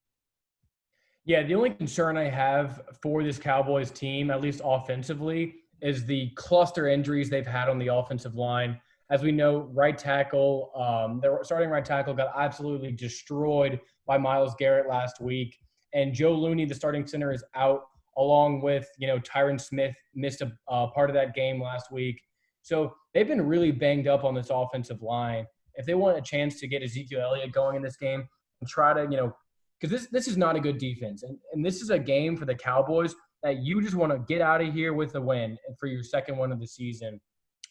Yeah, the only concern I have for this Cowboys team, at least offensively, is the cluster injuries they've had on the offensive line. As we know, right tackle, their starting right tackle got absolutely destroyed by Myles Garrett last week. And Joe Looney, the starting center, is out, along with, Tyron Smith missed a part of that game last week. So they've been really banged up on this offensive line. If they want a chance to get Ezekiel Elliott going in this game and try to, because this is not a good defense. And this is a game for the Cowboys that you just want to get out of here with a win for your second one of the season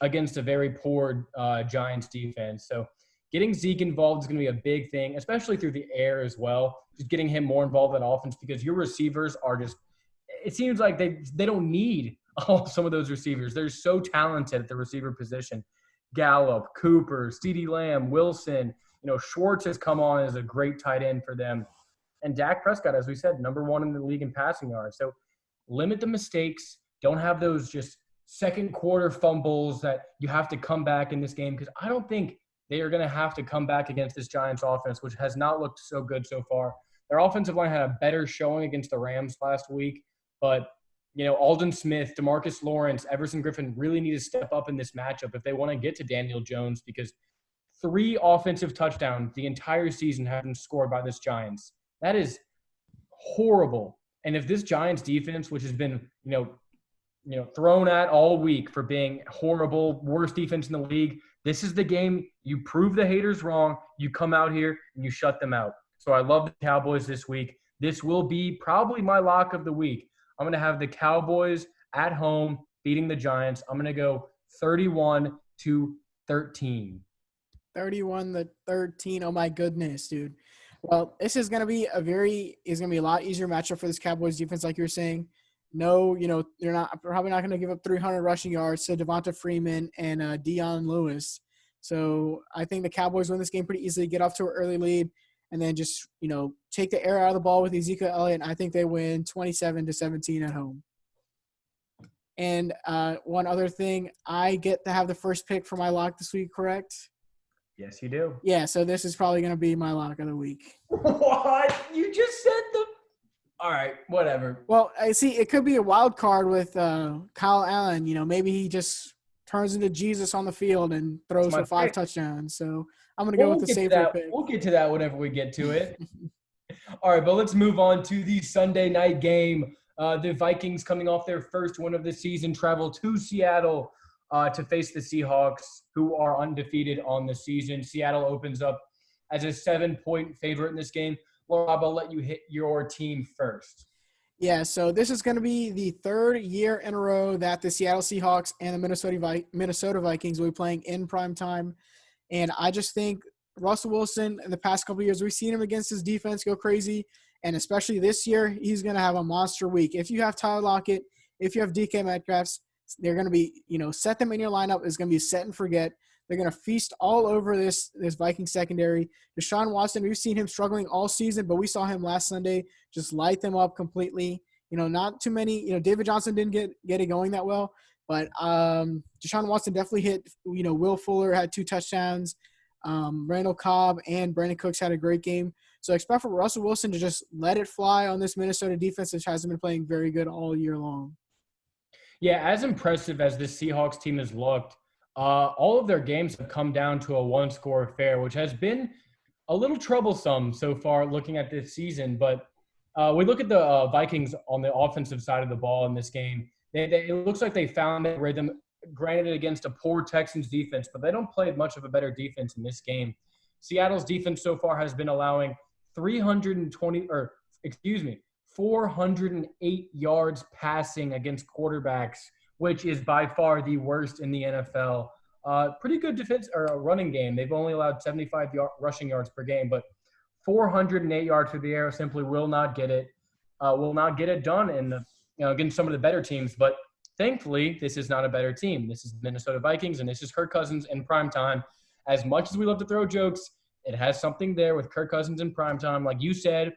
against a very poor Giants defense. So getting Zeke involved is going to be a big thing, especially through the air as well. Just getting him more involved in offense, because your receivers are just – it seems like they don't need some of those receivers. They're so talented at the receiver position. Gallup, Cooper, CeeDee Lamb, Wilson, Schwartz has come on as a great tight end for them. And Dak Prescott, as we said, number one in the league in passing yards. So limit the mistakes. Don't have those just second quarter fumbles that you have to come back in this game, because I don't think they are going to have to come back against this Giants offense, which has not looked so good so far. Their offensive line had a better showing against the Rams last week, but Aldon Smith, DeMarcus Lawrence, Everson Griffin really need to step up in this matchup if they want to get to Daniel Jones, because 3 offensive touchdowns the entire season have been scored by this Giants. That is horrible. And if this Giants defense, which has been, thrown at all week for being horrible, worst defense in the league, this is the game you prove the haters wrong. You come out here and you shut them out. So I love the Cowboys this week. This will be probably my lock of the week. I'm going to have the Cowboys at home beating the Giants. I'm going to go 31-13. 31-13. Oh my goodness, dude. Well, this is going to be a lot easier matchup for this Cowboys defense, like you were saying. No, they're probably not going to give up 300 rushing yards to Devonta Freeman and Deion Lewis. So I think the Cowboys win this game pretty easily, get off to an early lead, and then just, take the air out of the ball with Ezekiel Elliott. And I think they win 27-17 at home. And one other thing, I get to have the first pick for my lock this week, correct? Yes, you do. Yeah, so this is probably going to be my lock of the week. What? You just said the – all right, whatever. Well, I see it could be a wild card with Kyle Allen. Maybe he just turns into Jesus on the field and throws for 5 touchdowns. So I'm going to go with the safer pick. We'll get to that whenever we get to it. All right, but let's move on to the Sunday night game. The Vikings, coming off their first win of the season, travel to Seattle to face the Seahawks, who are undefeated on the season. Seattle opens up as a 7-point favorite in this game. Laraib, I'll let you hit your team first. Yeah, so this is going to be the 3rd year in a row that the Seattle Seahawks and the Minnesota Vikings will be playing in prime time. And I just think Russell Wilson, in the past couple of years, we've seen him against his defense go crazy. And especially this year, he's going to have a monster week. If you have Tyler Lockett, if you have DK Metcalf, they're going to be, set them in your lineup. It's going to be set and forget. They're going to feast all over this Viking secondary. Deshaun Watson, we've seen him struggling all season, but we saw him last Sunday just light them up completely. Not too many. David Johnson didn't get it going that well, but Deshaun Watson definitely hit. Will Fuller had 2 touchdowns. Randall Cobb and Brandon Cooks had a great game. So expect for Russell Wilson to just let it fly on this Minnesota defense, which hasn't been playing very good all year long. Yeah, as impressive as this Seahawks team has looked, all of their games have come down to a 1-score affair, which has been a little troublesome so far looking at this season. But we look at the Vikings on the offensive side of the ball in this game. It looks like they found their rhythm, granted against a poor Texans defense, but they don't play much of a better defense in this game. Seattle's defense so far has been allowing 408 yards passing against quarterbacks, which is by far the worst in the NFL. Pretty good defense or a running game. They've only allowed 75 rushing yards per game, but 408 yards through the air simply will not get it. Will not get it done in against some of the better teams. But Thankfully, this is not a better team. This is the Minnesota Vikings, and this is Kirk Cousins in primetime. As much as we love to throw jokes, it has something there with Kirk Cousins in primetime. Like you said,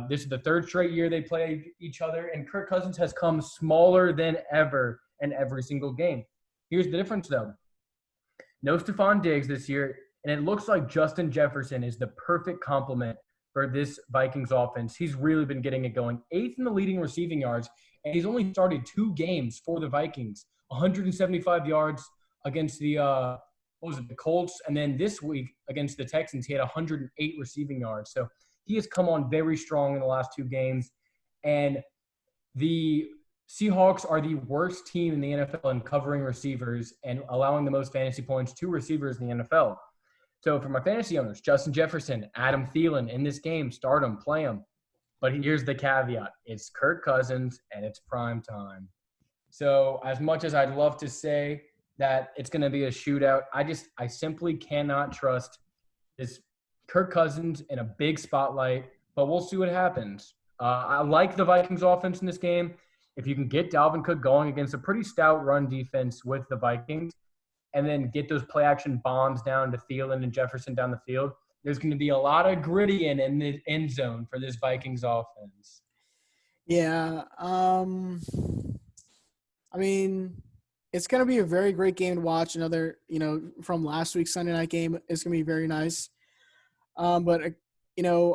this is the third straight year they play each other, and Kirk Cousins has come smaller than ever in every single game. Here's the difference, though. No Stephon Diggs this year, and it looks like Justin Jefferson is the perfect complement for this Vikings offense. He's really been getting it going. 8th in the leading receiving yards, and he's only started 2 games for the Vikings. 175 yards against the the Colts, and then this week against the Texans, he had 108 receiving yards. So he has come on very strong in the last 2 games, and the Seahawks are the worst team in the NFL in covering receivers and allowing the most fantasy points to receivers in the NFL. So for my fantasy owners, Justin Jefferson, Adam Thielen, in this game, start them, play them. But here's the caveat. It's Kirk Cousins, and it's prime time. So as much as I'd love to say that it's going to be a shootout, I simply cannot trust this Kirk Cousins in a big spotlight, but we'll see what happens. I like the Vikings offense in this game. If you can get Dalvin Cook going against a pretty stout run defense with the Vikings and then get those play-action bombs down to Thielen and Jefferson down the field, there's going to be a lot of gritty in the end zone for this Vikings offense. Yeah. I mean, it's going to be a very great game to watch. Another, from last week's Sunday night game, it's going to be very nice. But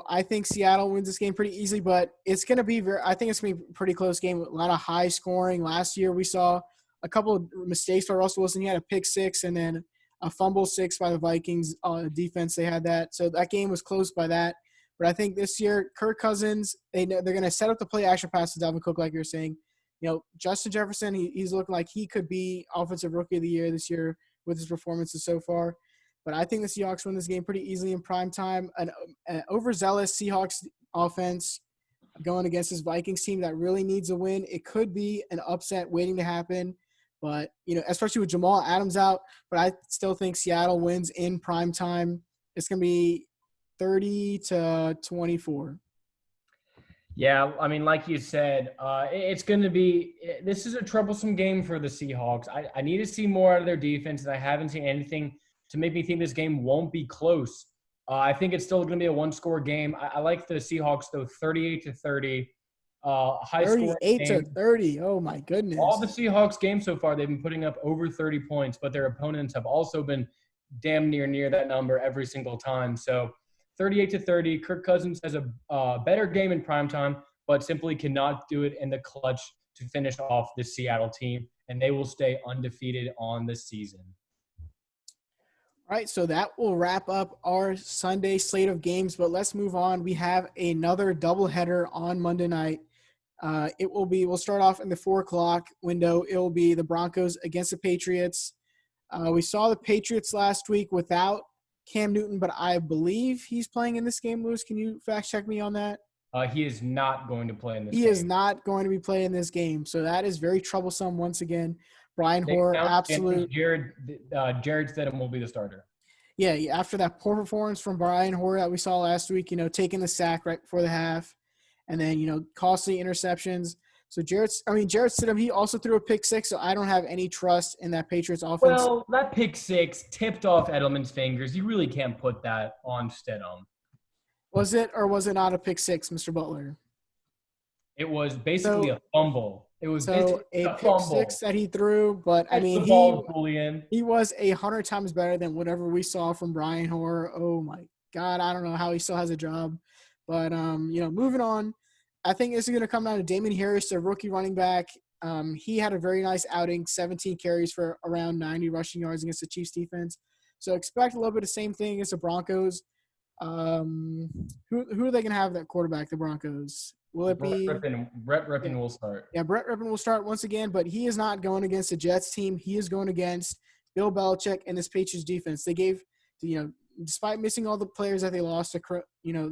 I think Seattle wins this game pretty easily, but it's going to be I think it's going to be a pretty close game. A lot of high scoring. Last year we saw a couple of mistakes by Russell Wilson. He had a pick 6 and then a fumble 6 by the Vikings defense. They had that. So that game was close by that. But I think this year, Kirk Cousins, they're going to set up the play action pass to Dalvin Cook, like you're saying. Justin Jefferson, he's looking like he could be Offensive Rookie of the Year this year with his performances so far. But I think the Seahawks win this game pretty easily in prime time. An overzealous Seahawks offense going against this Vikings team that really needs a win. It could be an upset waiting to happen. But, especially with Jamal Adams out. But I still think Seattle wins in prime time. It's going to be 30-24. Yeah, I mean, like you said, it's going to be – this is a troublesome game for the Seahawks. I need to see more out of their defense, and I haven't seen anything to make me think this game won't be close. I think it's still going to be a one-score game. I like the Seahawks, though, 38-30. High score 38-30. Oh, my goodness. All the Seahawks games so far, they've been putting up over 30 points, but their opponents have also been damn near that number every single time. So 38-30. Kirk Cousins has a better game in primetime, but simply cannot do it in the clutch to finish off this Seattle team, and they will stay undefeated on the season. All right, so that will wrap up our Sunday slate of games, but let's move on. We have another doubleheader on Monday night. We'll start off in the 4:00 window. It will be the Broncos against the Patriots. We saw the Patriots last week without Cam Newton, but I believe he's playing in this game. Lewis, can you fact check me on that? He is not going to play in this game. He is not going to be playing this game, so that is very troublesome once again. Brian Hoyer, absolute. Jared Stidham will be the starter. Yeah, after that poor performance from Brian Hoyer that we saw last week, taking the sack right before the half, and then, costly interceptions. So Jared Stidham, he also threw a pick 6, so I don't have any trust in that Patriots offense. Well, that pick 6 tipped off Edelman's fingers. You really can't put that on Stidham. Was it or was it not a pick 6, Mr. Butler? It was basically a fumble. It was a pick 6 that he threw, but he was 100 times better than whatever we saw from Brian Hoyer. Oh my God, I don't know how he still has a job, but moving on. I think this is going to come down to Damon Harris, the rookie running back. He had a very nice outing, 17 carries for around 90 rushing yards against the Chiefs defense. So expect a little bit of the same thing against the Broncos. Who are they going to have that quarterback, the Broncos? Will it be Brett Rippon will start. Yeah, Brett Rippon will start once again, but he is not going against the Jets team. He is going against Bill Belichick and this Patriots defense. They gave, despite missing all the players that they lost to,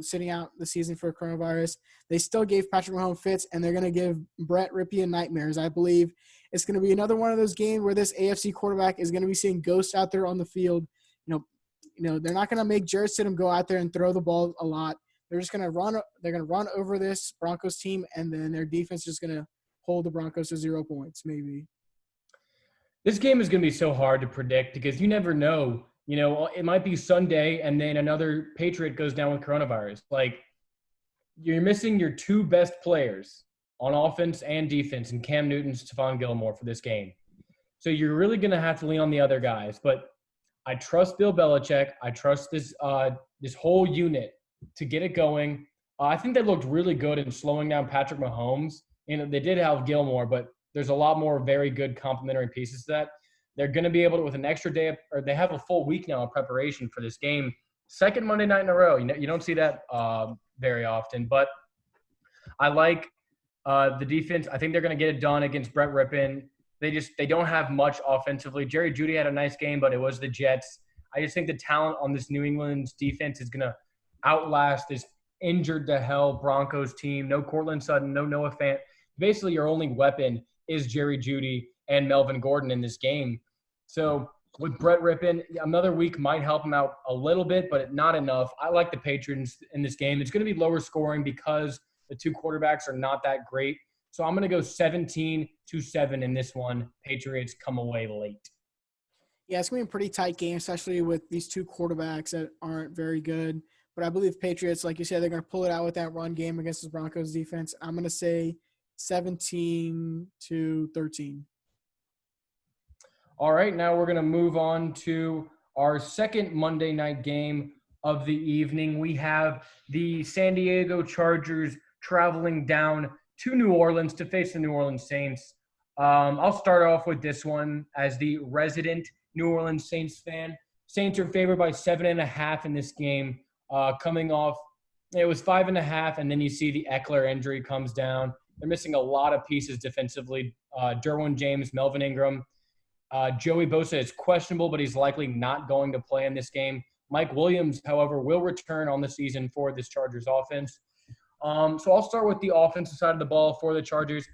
sitting out the season for coronavirus, they still gave Patrick Mahomes fits, and they're going to give Brett Rippon nightmares. I believe it's going to be another one of those games where this AFC quarterback is going to be seeing ghosts out there on the field. They're not going to make Jarrett Stidham go out there and throw the ball a lot. They're just going to run. They're going to run over this Broncos team, and then their defense is just going to hold the Broncos to 0 points, maybe. This game is going to be so hard to predict because you never know. It might be Sunday and then another Patriot goes down with coronavirus. Like, you're missing your two best players on offense and defense in Cam Newton and Stephon Gilmore for this game. So you're really going to have to lean on the other guys. But I trust Bill Belichick. I trust this whole unit to get it going. I think they looked really good in slowing down Patrick Mahomes. They did have Gilmore, but there's a lot more very good complementary pieces to that. They're going to be able to, with an extra day, or they have a full week now of preparation for this game. Second Monday night in a row. You don't see that very often. But I like the defense. I think they're going to get it done against Brett Rippon. They don't have much offensively. Jerry Jeudy had a nice game, but it was the Jets. I just think the talent on this New England's defense is going to outlast this injured to hell Broncos team. No Cortland Sutton, no Noah Fant. Basically, your only weapon is Jerry Jeudy and Melvin Gordon in this game. So with Brett Rippon, another week might help him out a little bit, but not enough. I like the Patriots in this game. It's going to be lower scoring because the two quarterbacks are not that great. So I'm going to go 17-7 in this one. Patriots come away late. Yeah, it's going to be a pretty tight game, especially with these two quarterbacks that aren't very good. But I believe Patriots, like you said, they're going to pull it out with that run game against the Broncos defense. I'm going to say 17-13. All right, now we're going to move on to our second Monday night game of the evening. We have the San Diego Chargers traveling down to New Orleans to face the New Orleans Saints. I'll start off with this one as the resident New Orleans Saints fan. Saints are favored by 7.5 in this game. Coming off, it was 5.5, and then you see the Eckler injury comes down. They're missing a lot of pieces defensively. Derwin James, Melvin Ingram. Joey Bosa is questionable, but he's likely not going to play in this game. Mike Williams, however, will return on the season for this Chargers offense. So I'll start with the offensive side of the ball for the Chargers.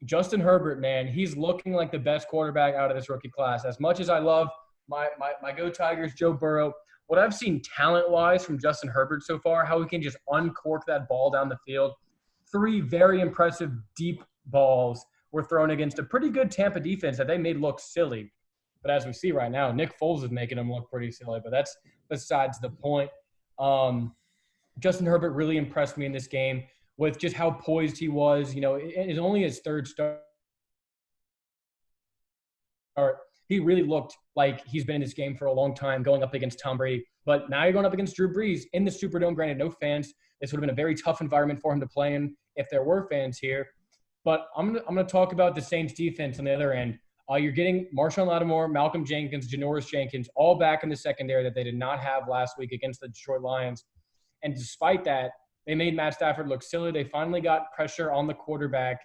Justin Herbert, man, he's looking like the best quarterback out of this rookie class. As much as I love my Go Tigers, Joe Burrow, what I've seen talent-wise from Justin Herbert so far, how he can just uncork that ball down the field. 3 very impressive deep balls were thrown against a pretty good Tampa defense that they made look silly. But as we see right now, Nick Foles is making them look pretty silly, but that's besides the point. Justin Herbert really impressed me in this game with just how poised he was. It's only his third start. He really looked like he's been in this game for a long time, going up against Tom Brady. But now you're going up against Drew Brees in the Superdome. Granted, no fans. This would have been a very tough environment for him to play in if there were fans here. But I'm going to talk about the Saints defense on the other end. You're getting Marshawn Lattimore, Malcolm Jenkins, Janoris Jenkins, all back in the secondary that they did not have last week against the Detroit Lions. And despite that, they made Matt Stafford look silly. They finally got pressure on the quarterback.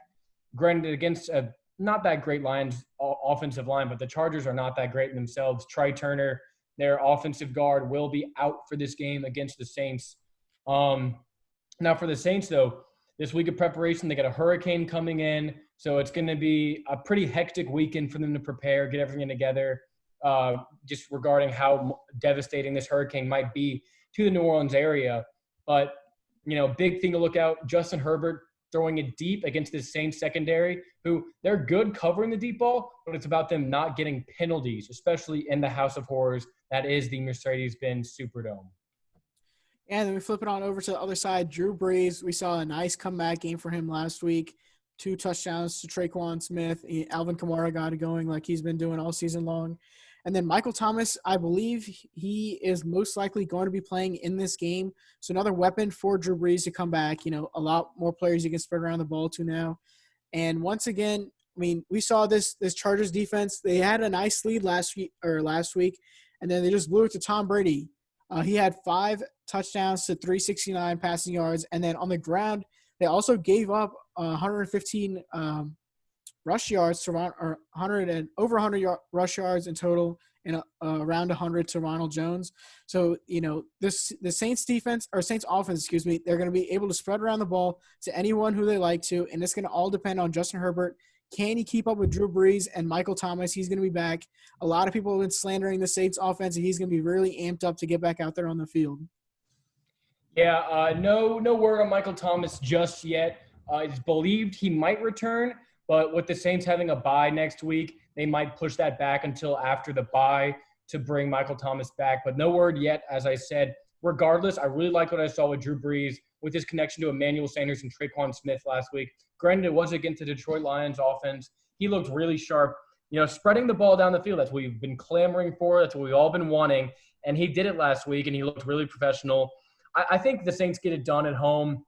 Granted, against a not that great Lions offensive line, but the Chargers are not that great in themselves. Trey Turner, their offensive guard, will be out for this game against the Saints. Now for the Saints, though, this week of preparation, they got a hurricane coming in. So it's going to be a pretty hectic weekend for them to prepare, get everything together, just regarding how devastating this hurricane might be to the New Orleans area. But, big thing to look out, Justin Herbert throwing it deep against this Saints secondary, who they're good covering the deep ball, but it's about them not getting penalties, especially in the House of Horrors that is the Mercedes-Benz Superdome. And then we flip it on over to the other side. Drew Brees, we saw a nice comeback game for him last week. 2 touchdowns to Traquan Smith. Alvin Kamara got it going like he's been doing all season long. And then Michael Thomas, I believe he is most likely going to be playing in this game. So another weapon for Drew Brees to come back. A lot more players you can spread around the ball to now. And once again, we saw this Chargers defense. They had a nice lead last week, and then they just blew it to Tom Brady. He had 5 touchdowns to 369 passing yards. And then on the ground, they also gave up 115 rush yards to over 100 rush yards in total, and around 100 to Ronald Jones. So the Saints defense or Saints offense, they're going to be able to spread around the ball to anyone who they like to, and it's going to all depend on Justin Herbert. Can he keep up with Drew Brees and Michael Thomas? He's going to be back. A lot of people have been slandering the Saints offense, and he's going to be really amped up to get back out there on the field. Yeah, no word on Michael Thomas just yet. It's believed he might return, but with the Saints having a bye next week, they might push that back until after the bye to bring Michael Thomas back. But no word yet, as I said. Regardless, I really like what I saw with Drew Brees with his connection to Emmanuel Sanders and Traquan Smith last week. Granted, it was against the Detroit Lions offense. He looked really sharp. Spreading the ball down the field, that's what we've been clamoring for. That's what we've all been wanting. And he did it last week, and he looked really professional. I think the Saints get it done at home.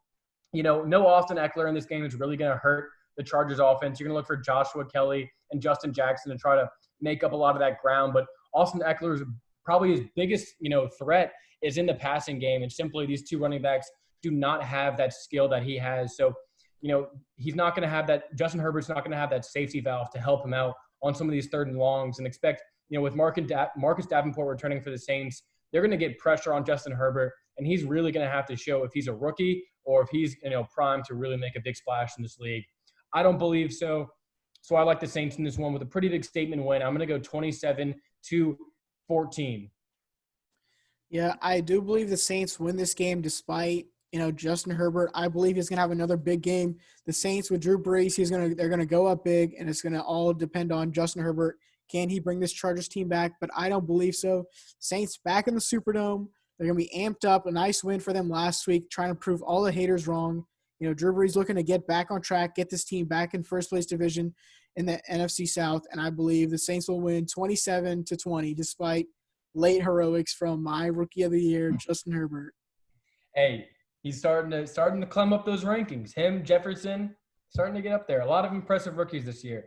No Austin Eckler in this game is really going to hurt the Chargers offense. You're going to look for Joshua Kelly and Justin Jackson to try to make up a lot of that ground. But Austin Eckler is probably his biggest, threat is in the passing game. And simply these two running backs do not have that skill that he has. So, he's not going to have that. Justin Herbert's not going to have that safety valve to help him out on some of these third and longs, and expect, with Marcus Davenport returning for the Saints, they're going to get pressure on Justin Herbert, and he's really going to have to show if he's a rookie or if he's, primed to really make a big splash in this league. I don't believe so. So I like the Saints in this one with a pretty big statement win. I'm going to go 27-14. Yeah, I do believe the Saints win this game despite, Justin Herbert. I believe he's going to have another big game. The Saints with Drew Brees, they're going to go up big, and it's going to all depend on Justin Herbert. Can he bring this Chargers team back? But I don't believe so. Saints back in the Superdome. They're going to be amped up. A nice win for them last week, trying to prove all the haters wrong. Drew Brees looking to get back on track, get this team back in first place division in the NFC South, and I believe the Saints will win 27-20 despite late heroics from my rookie of the year, Justin Herbert. Hey, he's starting to climb up those rankings. Him, Jefferson, starting to get up there. A lot of impressive rookies this year.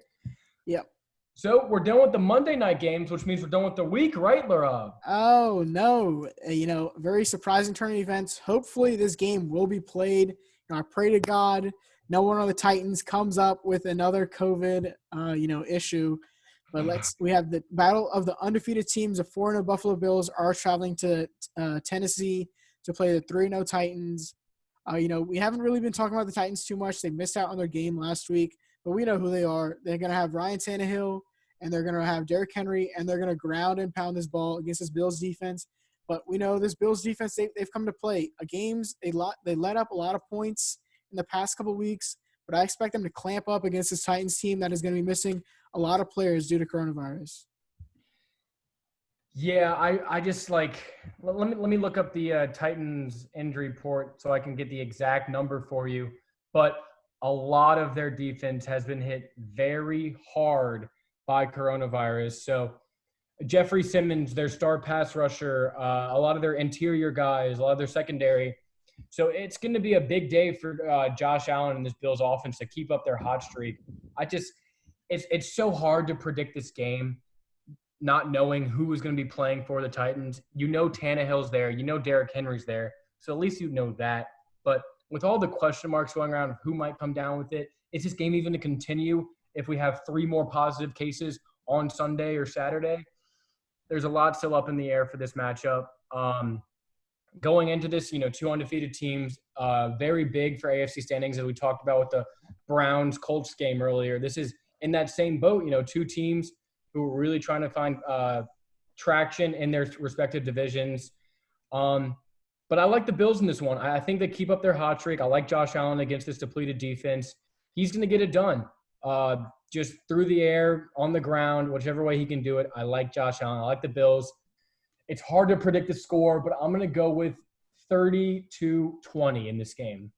Yep. So we're done with the Monday night games, which means we're done with the week, right, Laraib? Oh, no. Very surprising turn of events. Hopefully this game will be played. I pray to God no one on the Titans comes up with another COVID, issue. But we have the battle of the undefeated teams. The 4-0 Buffalo Bills are traveling to Tennessee to play the 3-0 Titans. We haven't really been talking about the Titans too much. They missed out on their game last week, but we know who they are. They're going to have Ryan Tannehill, and they're going to have Derrick Henry, and they're going to ground and pound this ball against this Bills defense. But we know this Bills defense, they've come to play. Games, they let up a lot of points in the past couple of weeks, but I expect them to clamp up against this Titans team that is going to be missing a lot of players due to coronavirus. Yeah, I just let me look up the Titans injury report so I can get the exact number for you. But a lot of their defense has been hit very hard by coronavirus. So Jeffrey Simmons, their star pass rusher, a lot of their interior guys, a lot of their secondary. So it's going to be a big day for Josh Allen and this Bills offense to keep up their hot streak. It's so hard to predict this game, not knowing who is going to be playing for the Titans. Tannehill's there. Derrick Henry's there. So at least you know that. But with all the question marks going around of who might come down with it, is this game even to continue if we have 3 more positive cases on Sunday or Saturday? There's a lot still up in the air for this matchup. Going into this, 2 undefeated teams, very big for AFC standings, as we talked about with the Browns-Colts game earlier. This is in that same boat, 2 teams who are really trying to find traction in their respective divisions. But I like the Bills in this one. I think they keep up their hot streak. I like Josh Allen against this depleted defense. He's going to get it done. Just through the air, on the ground, whichever way he can do it. I like Josh Allen. I like the Bills. It's hard to predict the score, but I'm going to go with 30-20 in this game.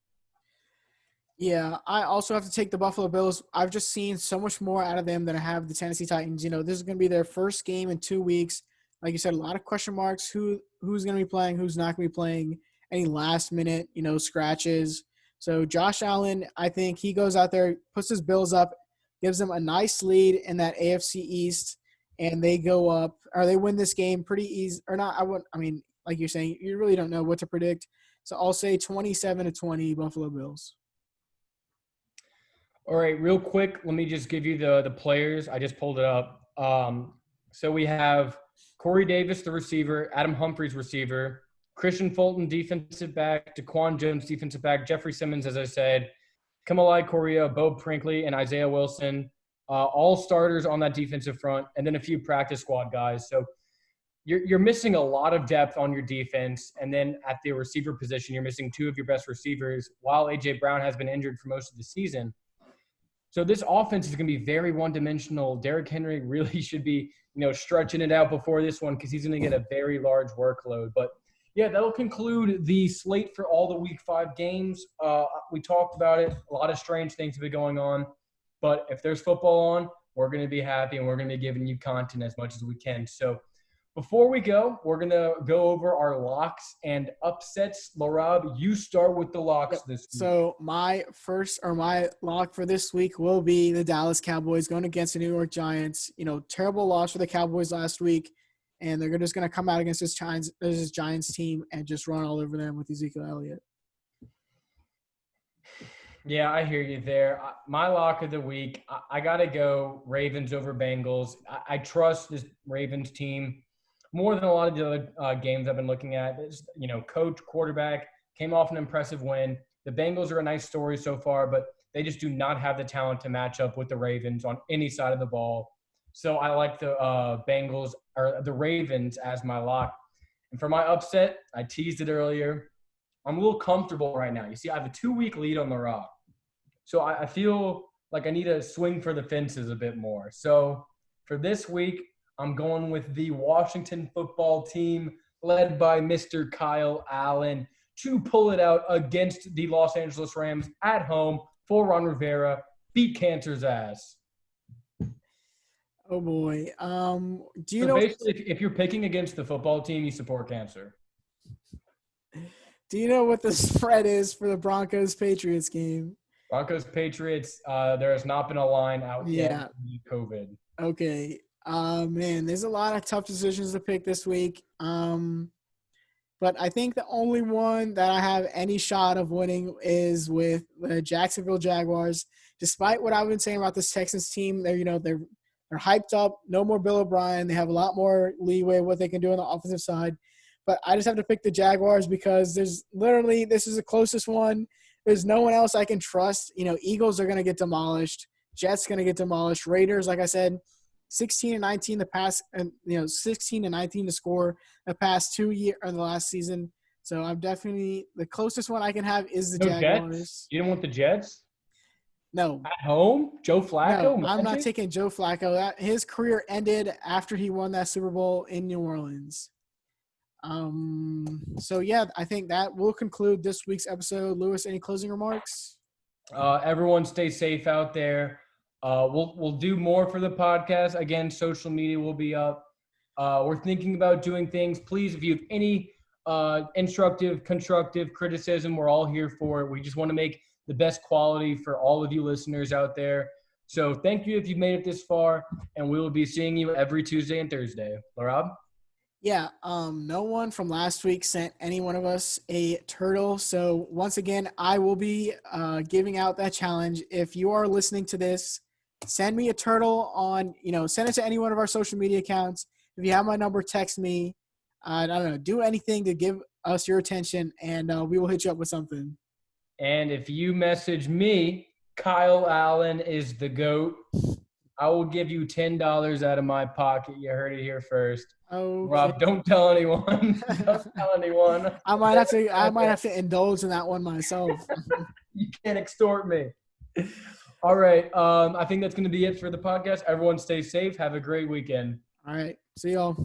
Yeah, I also have to take the Buffalo Bills. I've just seen so much more out of them than I have the Tennessee Titans. This is going to be their first game in 2 weeks. Like you said, a lot of question marks. Who's going to be playing? Who's not going to be playing? Any last-minute, scratches. So Josh Allen, I think he goes out there, puts his Bills up, gives them a nice lead in that AFC East, and they go up or they win this game pretty easy. Or not, like you're saying, you really don't know what to predict. So I'll say 27-20 Buffalo Bills. All right, real quick, let me just give you the players. I just pulled it up. So we have Corey Davis, the receiver, Adam Humphries, receiver, Christian Fulton, defensive back, Daquan Jones, defensive back, Jeffrey Simmons, as I said, Kamalai Correa, Bo Prinkley, and Isaiah Wilson, all starters on that defensive front, and then a few practice squad guys. So you're missing a lot of depth on your defense, and then at the receiver position, you're missing two of your best receivers, while A.J. Brown has been injured for most of the season. So this offense is going to be very one-dimensional. Derrick Henry really should be, stretching it out before this one because he's going to get a very large workload. But, yeah, that'll conclude the slate for all the Week 5 games. We talked about it. A lot of strange things have been going on. But if there's football on, we're going to be happy, and we're going to be giving you content as much as we can. So before we go, we're going to go over our locks and upsets. Laraib, you start with the locks this week. So my lock for this week will be the Dallas Cowboys going against the New York Giants. Terrible loss for the Cowboys last week, and they're just going to come out against this Giants team and just run all over them with Ezekiel Elliott. Yeah, I hear you there. My lock of the week, I got to go Ravens over Bengals. I trust this Ravens team more than a lot of the other games I've been looking at. Coach, quarterback, came off an impressive win. The Bengals are a nice story so far, but they just do not have the talent to match up with the Ravens on any side of the ball. So I like the Ravens as my lock. And for my upset, I teased it earlier. I'm a little comfortable right now. You see, I have a 2-week lead on the Rock. So I feel like I need to swing for the fences a bit more. So for this week, I'm going with the Washington football team led by Mr. Kyle Allen to pull it out against the Los Angeles Rams at home for Ron Rivera. Beat Cancer's ass. Oh, boy. Basically, if you're picking against the football team, you support Cancer. Do you know what the spread is for the Broncos-Patriots game? Broncos-Patriots, there has not been a line out yet due to COVID. Okay. Man, there's a lot of tough decisions to pick this week. But I think the only one that I have any shot of winning is with the Jacksonville Jaguars. Despite what I've been saying about this Texans team, they're hyped up. No more Bill O'Brien. They have a lot more leeway what they can do on the offensive side. But I just have to pick the Jaguars because this is the closest one. There's no one else I can trust. Eagles are going to get demolished. Jets going to get demolished. Raiders, like I said, 16-19 the past, and 16-19 to score the past 2 years or the last season. So I'm definitely the closest one I can have is the Jaguars. Jets? You don't want the Jets? No. At home, Joe Flacco. No, I'm not taking Joe Flacco. His career ended after he won that Super Bowl in New Orleans. So yeah, I think that will conclude this week's episode. Lewis, any closing remarks? Everyone stay safe out there. We'll do more for the podcast. Again, social media will be up. We're thinking about doing things. Please, if you have any constructive criticism, we're all here for it. We just want to make the best quality for all of you listeners out there. So thank you if you've made it this far, and we will be seeing you every Tuesday and Thursday. Laraib? Yeah, no one from last week sent any one of us a turtle. So once again, I will be giving out that challenge. If you are listening to this, send me a turtle on, send it to any one of our social media accounts. If you have my number, text me. I don't know, do anything to give us your attention, and we will hit you up with something. And if you message me, Kyle Allen is the GOAT. I will give you $10 out of my pocket. You heard it here first. Oh, Rob, don't tell anyone. Don't tell anyone. I might have to indulge in that one myself. You can't extort me. All right. I think that's going to be it for the podcast. Everyone stay safe. Have a great weekend. All right. See y'all.